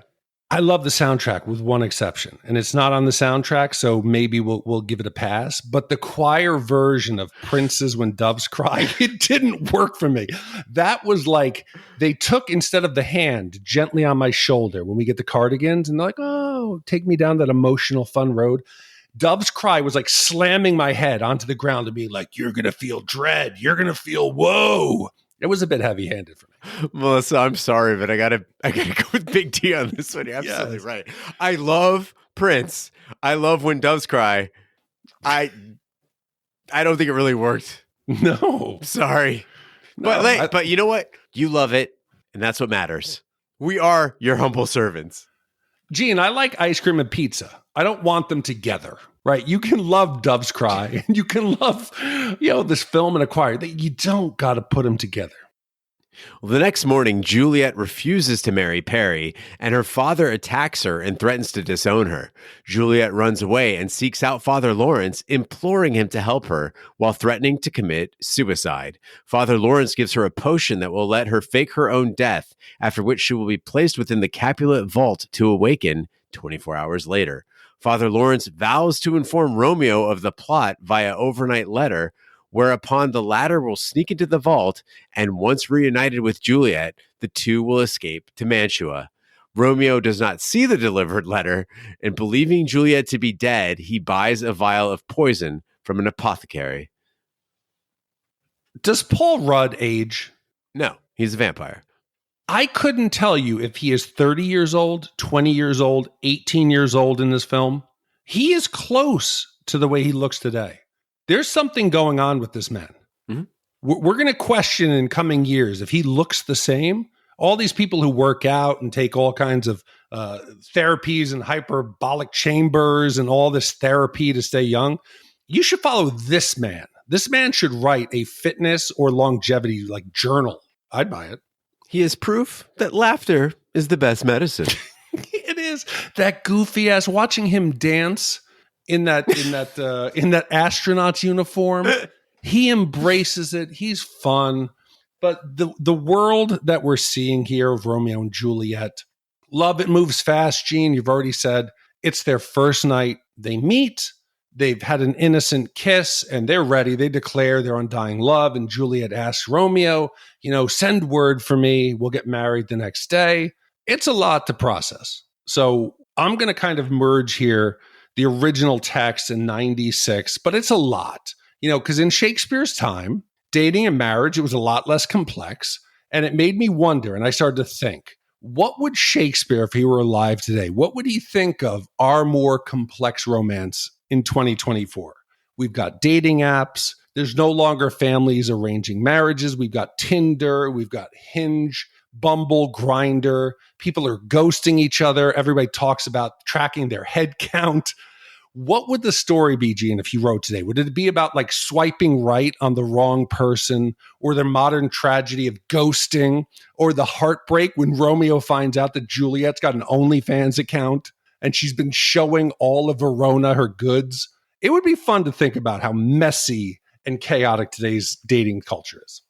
I love the soundtrack with one exception, and it's not on the soundtrack, so maybe we'll give it a pass. But the choir version of Prince's When Doves Cry, it didn't work for me. That was like they took, instead of the hand, gently on my shoulder when we get the Cardigans, and they're like, oh, take me down that emotional, fun road. Doves Cry was like slamming my head onto the ground and being like, you're going to feel dread. You're going to feel woe. It was a bit heavy-handed for me. Melissa, I'm sorry, but I gotta go with Big D on this one. You're absolutely right. I love Prince. I love When Doves Cry. I don't think it really worked. No. Sorry. No, but you know what? You love it, and that's what matters. We are your humble servants. Gene, I like ice cream and pizza. I don't want them together, right? You can love Doves Cry, and you can love, this film and a choir. You don't got to put them together. Well, the next morning, Juliet refuses to marry Perry, and her father attacks her and threatens to disown her. Juliet runs away and seeks out Father Lawrence, imploring him to help her while threatening to commit suicide. Father Lawrence gives her a potion that will let her fake her own death, after which she will be placed within the Capulet vault to awaken 24 hours later. Father Lawrence vows to inform Romeo of the plot via overnight letter, whereupon the latter will sneak into the vault, and once reunited with Juliet, the two will escape to Mantua. Romeo does not see the delivered letter, and believing Juliet to be dead, he buys a vial of poison from an apothecary. Does Paul Rudd age? No, he's a vampire. I couldn't tell you if he is 30 years old, 20 years old, 18 years old in this film. He is close to the way he looks today. There's something going on with this man. Mm-hmm. We're going to question in coming years if he looks the same. All these people who work out and take all kinds of therapies and hyperbolic chambers and all this therapy to stay young, you should follow this man. This man should write a fitness or longevity journal. I'd buy it. He is proof that laughter is the best medicine. It is. That goofy ass, watching him dance in that astronaut's uniform, he embraces it. He's fun. But the world that we're seeing here of Romeo and Juliet, love, it moves fast, Gene. You've already said it's their first night. They meet. They've had an innocent kiss, and they're ready. They declare their undying love, and Juliet asks Romeo, send word for me. We'll get married the next day. It's a lot to process. So I'm going to kind of merge here the original text in 96, but it's a lot, because in Shakespeare's time, dating and marriage, it was a lot less complex. And it made me wonder, and I started to think, what would Shakespeare, if he were alive today, what would he think of our more complex romance in 2024? We've got dating apps. There's no longer families arranging marriages. We've got Tinder. We've got Hinge, Bumble, Grindr. People are ghosting each other. Everybody talks about tracking their head count. What would the story be, Gene, if you wrote today? Would it be about like swiping right on the wrong person, or the modern tragedy of ghosting, or the heartbreak when Romeo finds out that Juliet's got an OnlyFans account and she's been showing all of Verona her goods? It would be fun to think about how messy and chaotic today's dating culture is.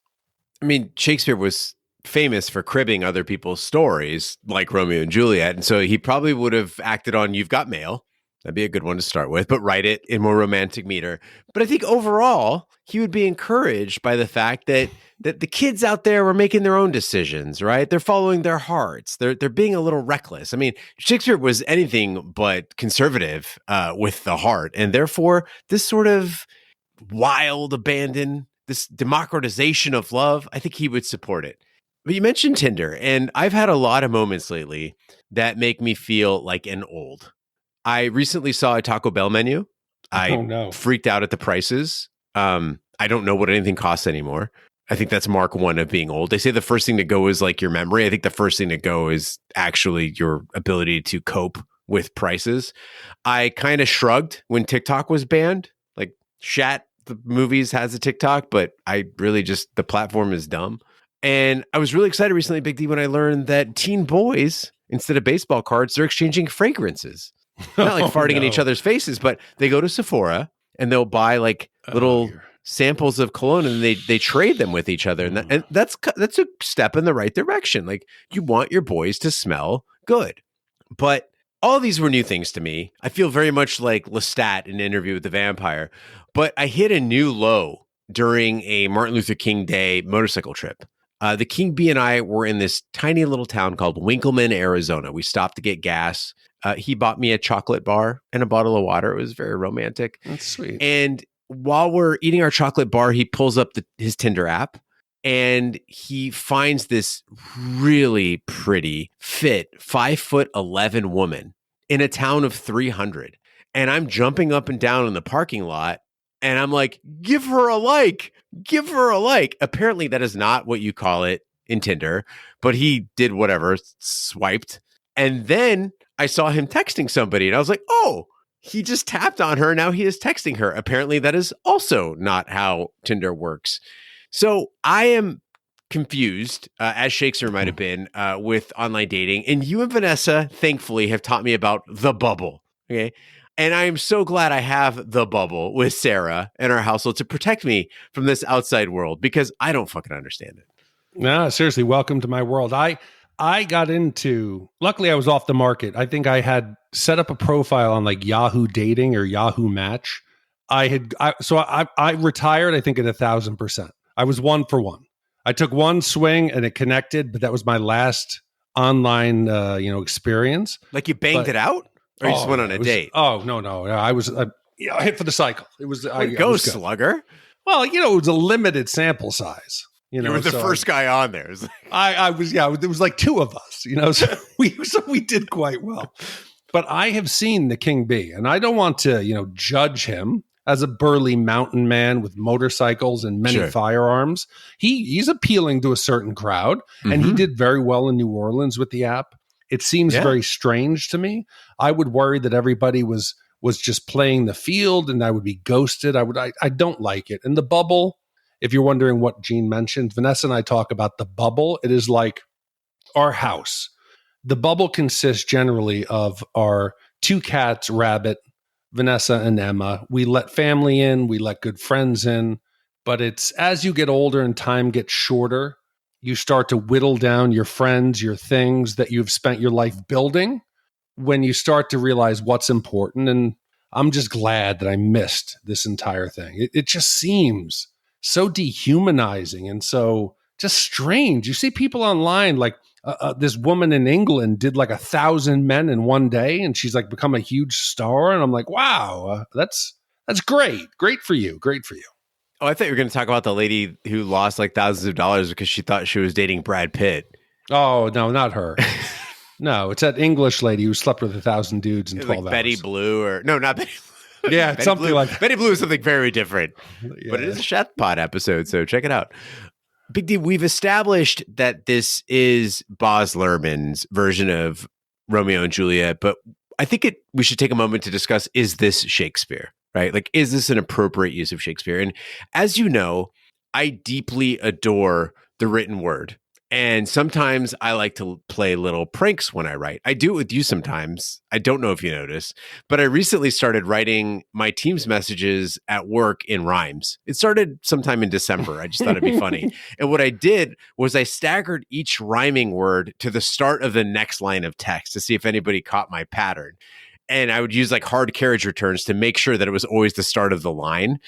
I mean, Shakespeare was famous for cribbing other people's stories like Romeo and Juliet. And so he probably would have acted on You've Got Mail. That'd be a good one to start with, but write it in more romantic meter. But I think overall, he would be encouraged by the fact that the kids out there were making their own decisions, right? They're following their hearts. They're being a little reckless. I mean, Shakespeare was anything but conservative with the heart. And therefore, this sort of wild abandon, this democratization of love, I think he would support it. But you mentioned Tinder, and I've had a lot of moments lately that make me feel like an old. I recently saw a Taco Bell menu. I freaked out at the prices. I don't know what anything costs anymore. I think that's mark one of being old. They say the first thing to go is like your memory. I think the first thing to go is actually your ability to cope with prices. I kind of shrugged when TikTok was banned. Like Shat the Movies has a TikTok, but I really just, the platform is dumb. And I was really excited recently, Big D, when I learned that teen boys, instead of baseball cards, they're exchanging fragrances. Not like farting in each other's faces, but they go to Sephora and they'll buy like little samples of cologne and they trade them with each other. And that's a step in the right direction. Like you want your boys to smell good. But all these were new things to me. I feel very much like Lestat in Interview with the Vampire, but I hit a new low during a Martin Luther King Day motorcycle trip. The King Bee and I were in this tiny little town called Winkleman, Arizona. We stopped to get gas. He bought me a chocolate bar and a bottle of water. It was very romantic. That's sweet. And while we're eating our chocolate bar, he pulls up his Tinder app and he finds this really pretty, fit, 5'11" woman in a town of 300. And I'm jumping up and down in the parking lot. And I'm like, give her a like. Give her a like. Apparently, that is not what you call it in Tinder, but he did whatever, swiped. And then I saw him texting somebody, and I was like, oh, he just tapped on her. Now he is texting her. Apparently, that is also not how Tinder works. So I am confused, as Shakespeare might have been, with online dating. And you and Vanessa, thankfully, have taught me about the bubble. Okay. And I am so glad I have the bubble with Sarah in our household to protect me from this outside world because I don't fucking understand it. No, seriously, welcome to my world. I got into, luckily I was off the market. I think I had set up a profile on like Yahoo Dating or Yahoo Match. I retired, I think at 1,000%. I was 1 for 1. I took one swing and it connected, but that was my last online, experience. Like you banged it out? Or you just went on a date? Oh, no. I was hit for the cycle. It was go slugger. Well, it was a limited sample size. You were the first guy on there. I was, there was like 2 of us, so we did quite well. But I have seen the King Bee, and I don't want to, judge him as a burly mountain man with motorcycles and many firearms. He's appealing to a certain crowd, and he did very well in New Orleans with the app. It seems very strange to me. I would worry that everybody was just playing the field and I would be ghosted. I don't like it. And the bubble, if you're wondering what Gene mentioned, Vanessa and I talk about the bubble. It is like our house. The bubble consists generally of our 2 cats, Rabbit, Vanessa and Emma. We let family in, we let good friends in, but it's as you get older and time gets shorter, you start to whittle down your friends, your things that you've spent your life building when you start to realize what's important. And I'm just glad that I missed this entire thing. It just seems so dehumanizing and so just strange. You see people online, like this woman in England did like 1,000 men in one day and she's like become a huge star. And I'm like, wow, that's great. Great for you. Great for you. Oh, I thought you were going to talk about the lady who lost like thousands of dollars because she thought she was dating Brad Pitt. Oh, no, not her. No, it's that English lady who slept with 1,000 dudes in 12 hours. Betty Blue or... No, not Betty Blue. Yeah, Betty something Blue. like that. Betty Blue is something very different. Yeah. But it is a Shat Pod episode, so check it out. Big D, we've established that this is Baz Luhrmann's version of Romeo and Juliet, but I think we should take a moment to discuss, is this Shakespeare, right? Like, is this an appropriate use of Shakespeare? And as you know, I deeply adore the written word. And sometimes I like to play little pranks when I write. I do it with you sometimes. I don't know if you notice, but I recently started writing my team's messages at work in rhymes. It started sometime in December. I just thought it'd be funny. And what I did was I staggered each rhyming word to the start of the next line of text to see if anybody caught my pattern. And I would use like hard carriage returns to make sure that it was always the start of the line.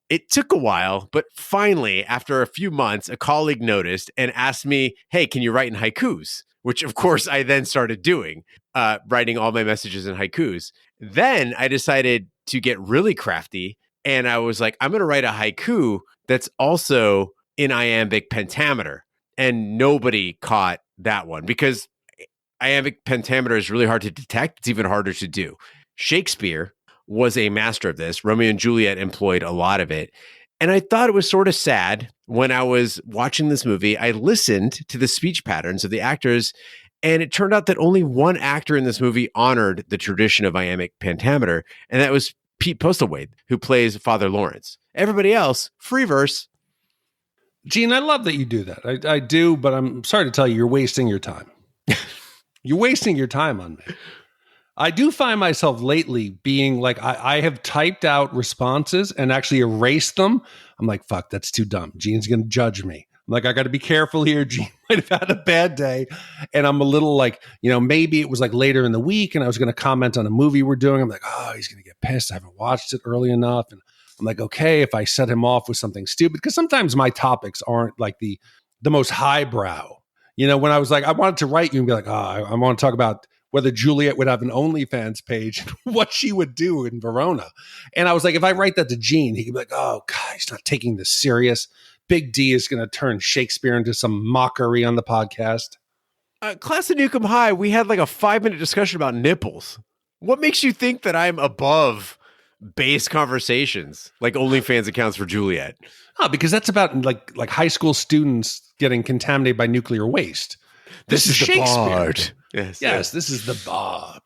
It took a while, but finally, after a few months, a colleague noticed and asked me, hey, can you write in haikus? Which, of course, I then started doing, writing all my messages in haikus. Then I decided to get really crafty, and I was like, I'm going to write a haiku that's also in iambic pentameter. And nobody caught that one because iambic pentameter is really hard to detect. It's even harder to do. Shakespeare was a master of this. Romeo and Juliet employed a lot of it. And I thought it was sort of sad when I was watching this movie. I listened to the speech patterns of the actors, and it turned out that only one actor in this movie honored the tradition of iambic pentameter, and that was Pete Postlewaite, who plays Father Lawrence. Everybody else, free verse. Gene, I love that you do that. I do, but I'm sorry to tell you, you're wasting your time. You're wasting your time on me. I do find myself lately being like, I have typed out responses and actually erased them. I'm like, fuck, that's too dumb. Gene's going to judge me. I'm like, I got to be careful here. Gene might have had a bad day. And I'm a little like, maybe it was like later in the week and I was going to comment on a movie we're doing. I'm like, oh, he's going to get pissed. I haven't watched it early enough. And I'm like, okay, if I set him off with something stupid, because sometimes my topics aren't like the most highbrow. When I was like, I wanted to write you and be like, I want to talk about whether Juliet would have an OnlyFans page, what she would do in Verona. And I was like, if I write that to Gene, he could be like, oh, God, he's not taking this serious. Big D is going to turn Shakespeare into some mockery on the podcast. Class of Newcomb High, we had like a 5-minute discussion about nipples. What makes you think that I'm above base conversations like OnlyFans accounts for Juliet? Oh, because that's about like high school students getting contaminated by nuclear waste. This is Shakespeare. Yes, this is the bard.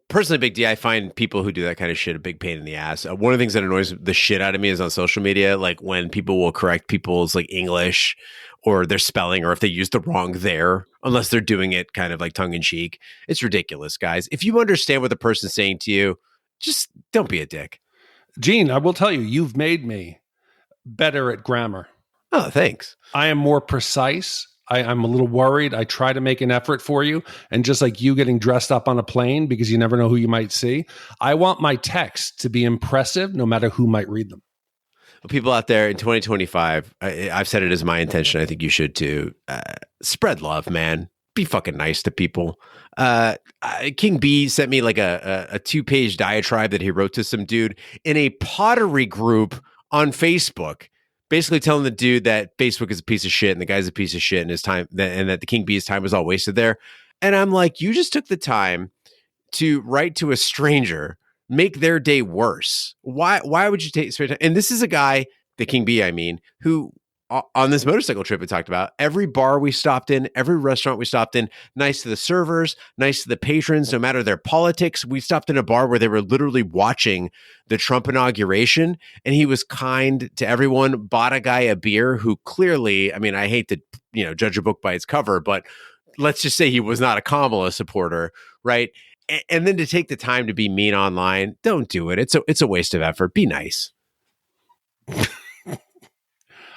Personally, Big D, I find people who do that kind of shit a big pain in the ass. One of the things that annoys the shit out of me is on social media, like when people will correct people's like English or their spelling, or if they use the wrong there, unless they're doing it kind of like tongue in cheek. It's ridiculous, guys. If you understand what the person's saying to you, just don't be a dick. Gene, I will tell you, you've made me better at grammar. Oh, thanks. I am more precise. I'm a little worried. I try to make an effort for you. And just like you getting dressed up on a plane because you never know who you might see, I want my texts to be impressive no matter who might read them. Well, people out there in 2025, I've said it as my intention. I think you should too. Spread love, man. Be fucking nice to people. King B sent me like a 2-page diatribe that he wrote to some dude in a pottery group on Facebook, basically telling the dude that Facebook is a piece of shit and the guy's a piece of shit and his time, and that the King Bee's time was all wasted there. And I'm like, you just took the time to write to a stranger, make their day worse. Why would you take time? And this is a guy, the King Bee, I mean, who on this motorcycle trip we talked about, every bar we stopped in, every restaurant we stopped in, nice to the servers, nice to the patrons, no matter their politics. We stopped in a bar where they were literally watching the Trump inauguration, and he was kind to everyone, bought a guy a beer who clearly, I mean, I hate to, judge a book by its cover, but let's just say he was not a Kamala supporter, right? And then to take the time to be mean online, don't do it. It's a waste of effort. Be nice.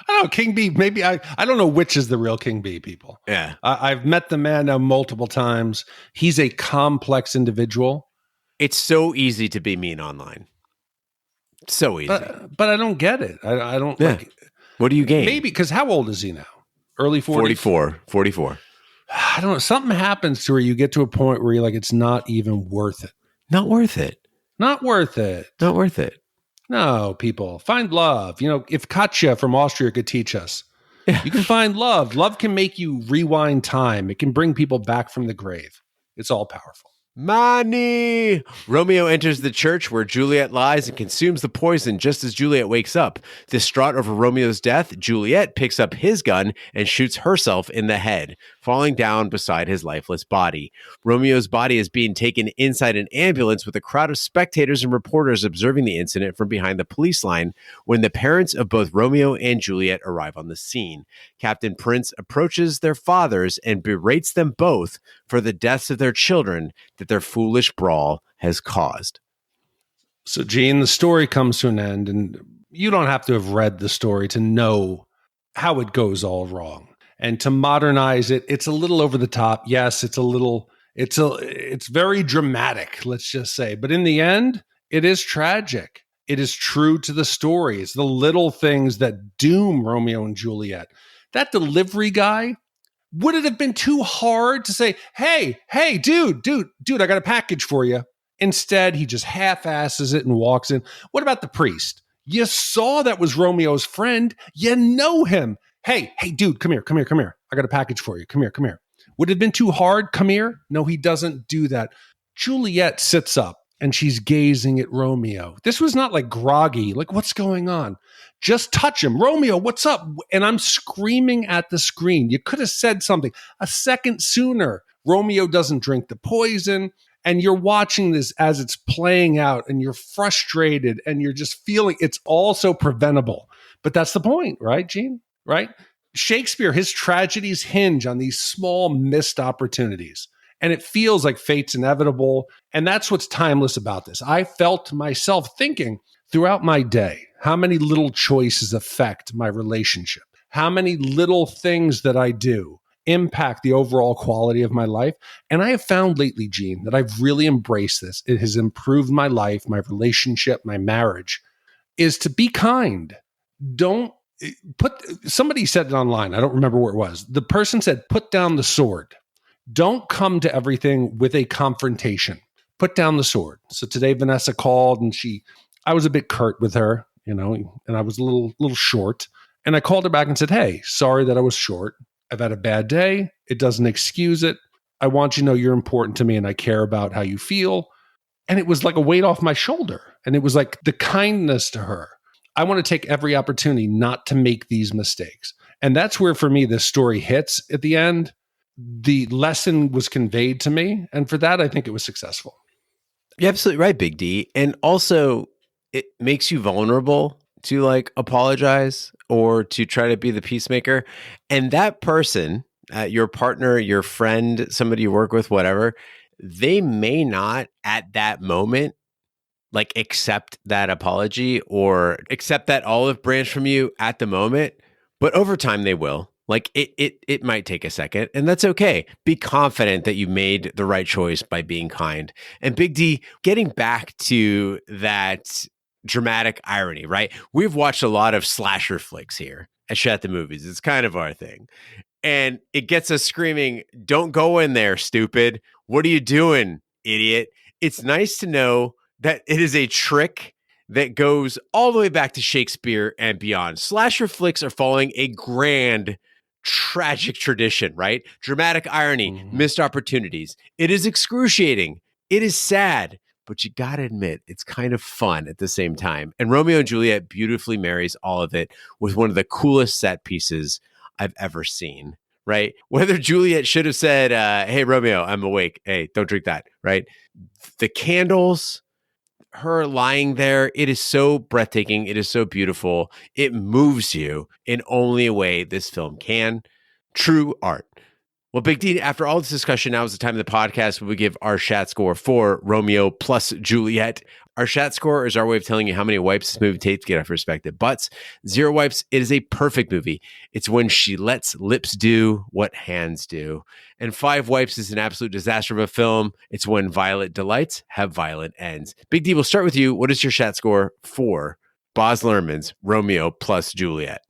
I don't know, King Bee, maybe I don't know which is the real King Bee, people. Yeah. I've met the man now multiple times. He's a complex individual. It's so easy to be mean online. So easy. But I don't get it. I don't like. What do you gain? Maybe, because how old is he now? Early 40s? 44. I don't know. Something happens to where you get to a point where you're like, it's not even worth it. Not worth it. Not worth it. Not worth it. No, people, find love. If Katya from Austria could teach us, you can find love. Love can make you rewind time. It can bring people back from the grave. It's all powerful. Money! Romeo enters the church where Juliet lies and consumes the poison just as Juliet wakes up. Distraught over Romeo's death, Juliet picks up his gun and shoots herself in the head, falling down beside his lifeless body. Romeo's body is being taken inside an ambulance with a crowd of spectators and reporters observing the incident from behind the police line when the parents of both Romeo and Juliet arrive on the scene. Captain Prince approaches their fathers and berates them both for the deaths of their children that their foolish brawl has caused. So, Gene, the story comes to an end, and you don't have to have read the story to know how it goes all wrong. And to modernize it, it's a little over the top. Yes, it's very dramatic, let's just say. But in the end, it is tragic. It is true to the story. It's the little things that doom Romeo and Juliet. That delivery guy, would it have been too hard to say, hey, dude, I got a package for you? Instead, he just half-asses it and walks in. What about the priest? You saw that was Romeo's friend. You know him. Hey, dude, come here. I got a package for you. Come here. Would it have been too hard? Come here. No, he doesn't do that. Juliet sits up and she's gazing at Romeo. This was not like groggy, like what's going on? Just touch him. Romeo, what's up? And I'm screaming at the screen. You could have said something a second sooner. Romeo doesn't drink the poison. And you're watching this as it's playing out and you're frustrated and you're just feeling it's also preventable. But that's the point, right, Gene? Right? Shakespeare, his tragedies hinge on these small missed opportunities. And it feels like fate's inevitable. And that's what's timeless about this. I felt myself thinking throughout my day, how many little choices affect my relationship? How many little things that I do impact the overall quality of my life? And I have found lately, Gene, that I've really embraced this. It has improved my life, my relationship, my marriage, is to be kind. Don't somebody said it online. I don't remember where it was. The person said, put down the sword. Don't come to everything with a confrontation. Put down the sword. So today Vanessa called and I was a bit curt with her, and I was a little short. And I called her back and said, hey, sorry that I was short. I've had a bad day. It doesn't excuse it. I want you to know you're important to me and I care about how you feel. And it was like a weight off my shoulder. And it was like the kindness to her. I want to take every opportunity not to make these mistakes. And that's where, for me, this story hits at the end. The lesson was conveyed to me. And for that, I think it was successful. You're absolutely right, Big D. And also, it makes you vulnerable to like apologize or to try to be the peacemaker. And that person, your partner, your friend, somebody you work with, whatever, they may not at that moment like accept that apology or accept that olive branch from you at the moment, but over time they will. Like it might take a second, and that's okay. Be confident that you made the right choice by being kind. And Big D, getting back to that dramatic irony, right? We've watched a lot of slasher flicks here at Shat the Movies. It's kind of our thing. And it gets us screaming, don't go in there, stupid. What are you doing, idiot? It's nice to know that it is a trick that goes all the way back to Shakespeare and beyond. Slasher flicks are following a grand, tragic tradition, right? Dramatic irony, missed opportunities. It is excruciating. It is sad, but you got to admit, it's kind of fun at the same time. And Romeo and Juliet beautifully marries all of it with one of the coolest set pieces I've ever seen, right? Whether Juliet should have said, hey, Romeo, I'm awake. Hey, don't drink that, right? The candles, her lying there, it is so breathtaking. It is so beautiful. It moves you in only a way this film can. True art. Well, Big D, after all this discussion, now is the time of the podcast where we give our Shat score for Romeo plus Juliet. Our Shat score is our way of telling you how many wipes this movie takes to get off respective butts. 0 wipes, it is a perfect movie. It's when she lets lips do what hands do. And 5 wipes is an absolute disaster of a film. It's when violent delights have violent ends. Big D, we'll start with you. What is your Shat score for Baz Luhrmann's Romeo plus Juliet?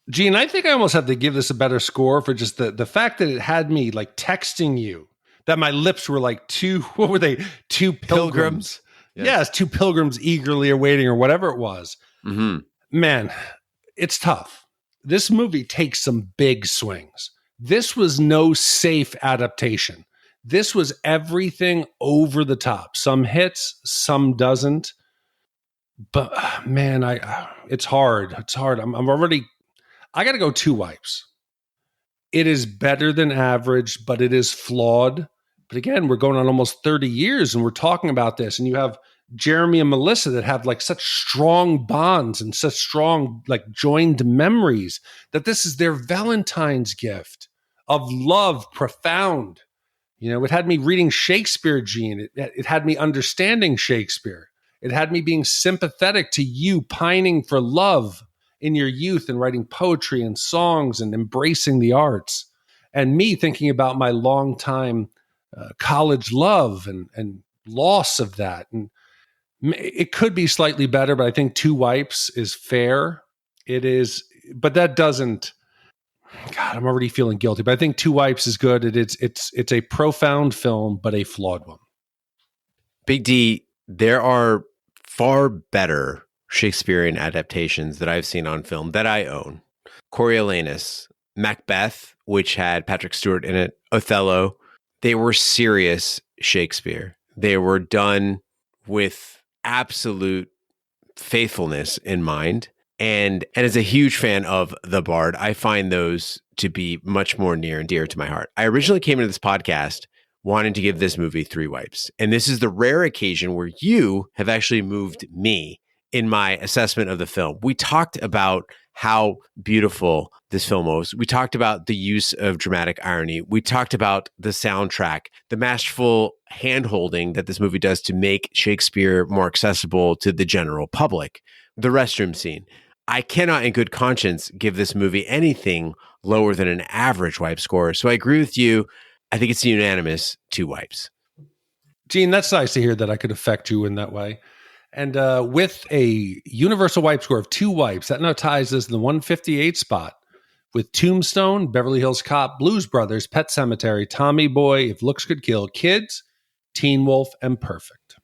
Gene, I think I almost have to give this a better score for just the fact that it had me like texting you that my lips were like two pilgrims. Yes, 2 pilgrims eagerly awaiting or whatever it was. Mm-hmm. Man, it's tough. This movie takes some big swings. This was no safe adaptation. This was everything over the top. Some hits, some doesn't. But man, it's hard. It's hard. I got to go 2 wipes. It is better than average, but it is flawed. But again, we're going on almost 30 years and we're talking about this. And you have Jeremy and Melissa that have like such strong bonds and such strong like joined memories that this is their Valentine's gift of love, profound. You know, it had me reading Shakespeare, Gene. It had me understanding Shakespeare. It had me being sympathetic to you pining for love in your youth and writing poetry and songs and embracing the arts. And me thinking about my longtime college love and loss of that. And it could be slightly better, but I think 2 wipes is fair. It is, but that doesn't, God, I'm already feeling guilty, but I think 2 wipes is good. It's a profound film, but a flawed one. Big D, there are far better Shakespearean adaptations that I've seen on film that I own. Coriolanus, Macbeth, which had Patrick Stewart in it, Othello. They were serious Shakespeare. They were done with absolute faithfulness in mind. And as a huge fan of The Bard, I find those to be much more near and dear to my heart. I originally came into this podcast wanting to give this movie 3 wipes. And this is the rare occasion where you have actually moved me in my assessment of the film. We talked about how beautiful this film was. We talked about the use of dramatic irony. We talked about the soundtrack, the masterful hand-holding that this movie does to make Shakespeare more accessible to the general public. The restroom scene. I cannot in good conscience give this movie anything lower than an average wipe score. So I agree with you. I think it's unanimous 2 wipes. Gene, that's nice to hear that I could affect you in that way. And with a universal wipe score of 2 wipes, that now ties us in the 158 spot with Tombstone, Beverly Hills Cop, Blues Brothers, Pet Sematary, Tommy Boy, If Looks Could Kill, Kids, Teen Wolf, and Perfect.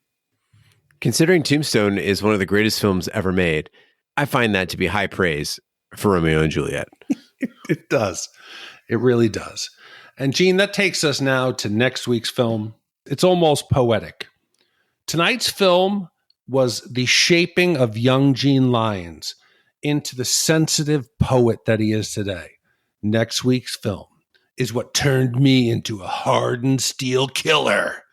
Considering Tombstone is one of the greatest films ever made, I find that to be high praise for Romeo and Juliet. It does. It really does. And Gene, that takes us now to next week's film. It's almost poetic. Tonight's film was the shaping of young Gene Lyons into the sensitive poet that he is today. Next week's film is what turned me into a hardened steel killer.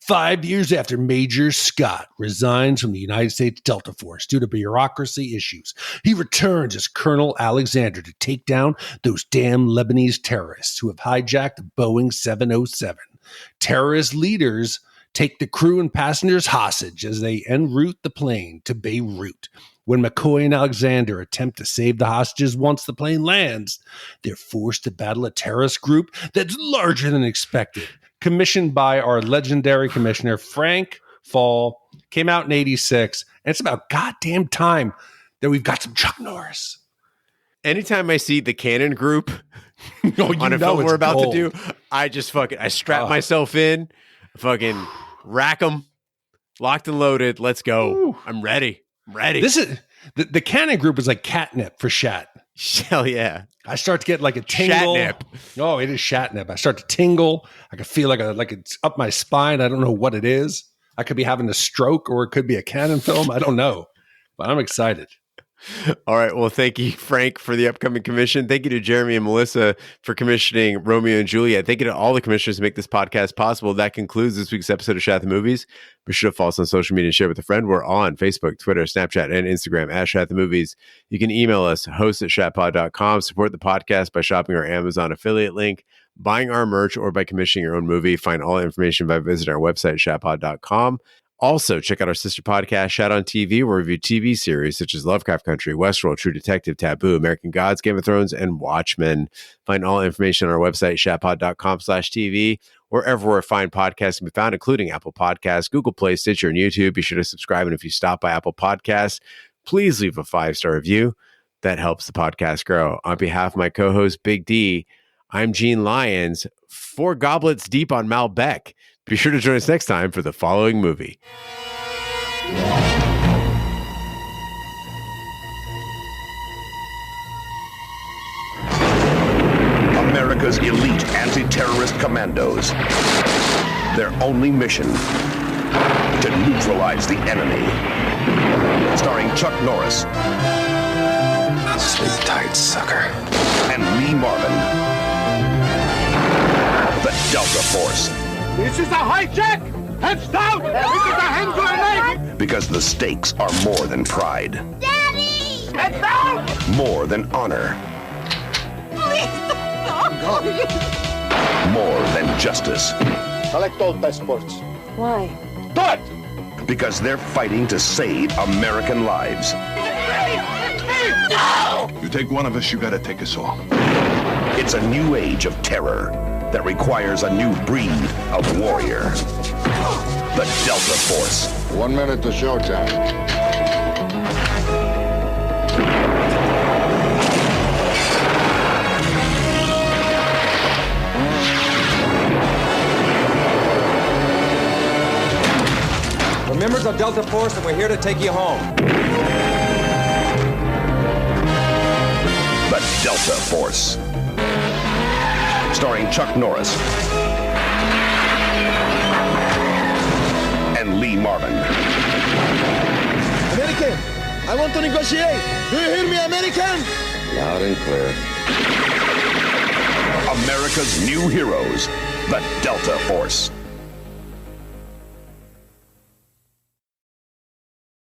5 years after Major Scott resigns from the United States Delta Force due to bureaucracy issues, he returns as Colonel Alexander to take down those damn Lebanese terrorists who have hijacked a Boeing 707. Terrorist leaders take the crew and passengers hostage as they en route the plane to Beirut. When McCoy and Alexander attempt to save the hostages once the plane lands, they're forced to battle a terrorist group that's larger than expected. Commissioned by our legendary commissioner, Frank Fall, came out in 86, and it's about goddamn time that we've got some Chuck Norris. Anytime I see the Cannon Group on a film we're about to do, I just I strap myself in, fucking rack them, locked and loaded. Let's go. Ooh. I'm ready. This is the Cannon Group is like catnip for Shat. Hell yeah. I start to get like a tingle. Shatnip. Oh, it is Shatnip. I start to tingle. I can feel like it's up my spine. I don't know what it is. I could be having a stroke or it could be a Cannon film. I don't know, but I'm excited. All right. Well, thank you, Frank, for the upcoming commission. Thank you to Jeremy and Melissa for commissioning Romeo and Juliet. Thank you to all the commissioners who make this podcast possible. That concludes this week's episode of Shat the Movies. Be sure to follow us on social media and share with a friend. We're on Facebook, Twitter, Snapchat, and Instagram at Shat the Movies. You can email us, host@shatpod.com. Support the podcast by shopping our Amazon affiliate link, buying our merch, or by commissioning your own movie. Find all information by visiting our website, shatpod.com. Also, check out our sister podcast, Shat on TV, where we review TV series such as Lovecraft Country, Westworld, True Detective, Taboo, American Gods, Game of Thrones, and Watchmen. Find all information on our website, shatpod.com/TV, wherever where fine podcasts can be found, including Apple Podcasts, Google Play, Stitcher, and YouTube. Be sure to subscribe. And if you stop by Apple Podcasts, please leave a 5-star review. That helps the podcast grow. On behalf of my co-host, Big D, I'm Gene Lyons, 4 goblets deep on Malbec. Be sure to join us next time for the following movie. America America's elite anti-terrorist commandos. Their only mission, to neutralize the enemy. Starring Chuck Norris. Sleep tight, sucker. And Lee Marvin. The Delta Force. This is a hijack! Heads down! This is a hand grenade! Because the stakes are more than pride. Daddy! Heads down! More than honor. Please don't go! More than justice. Collect all passports. Why? But! Because they're fighting to save American lives. No! You take one of us, you gotta take us all. It's a new age of terror that requires a new breed of warrior. The Delta Force. 1 minute to showtime. We're members of Delta Force and we're here to take you home. The Delta Force. Starring Chuck Norris. And Lee Marvin. American! I want to negotiate! Do you hear me, American? Loud and clear. America's new heroes. The Delta Force.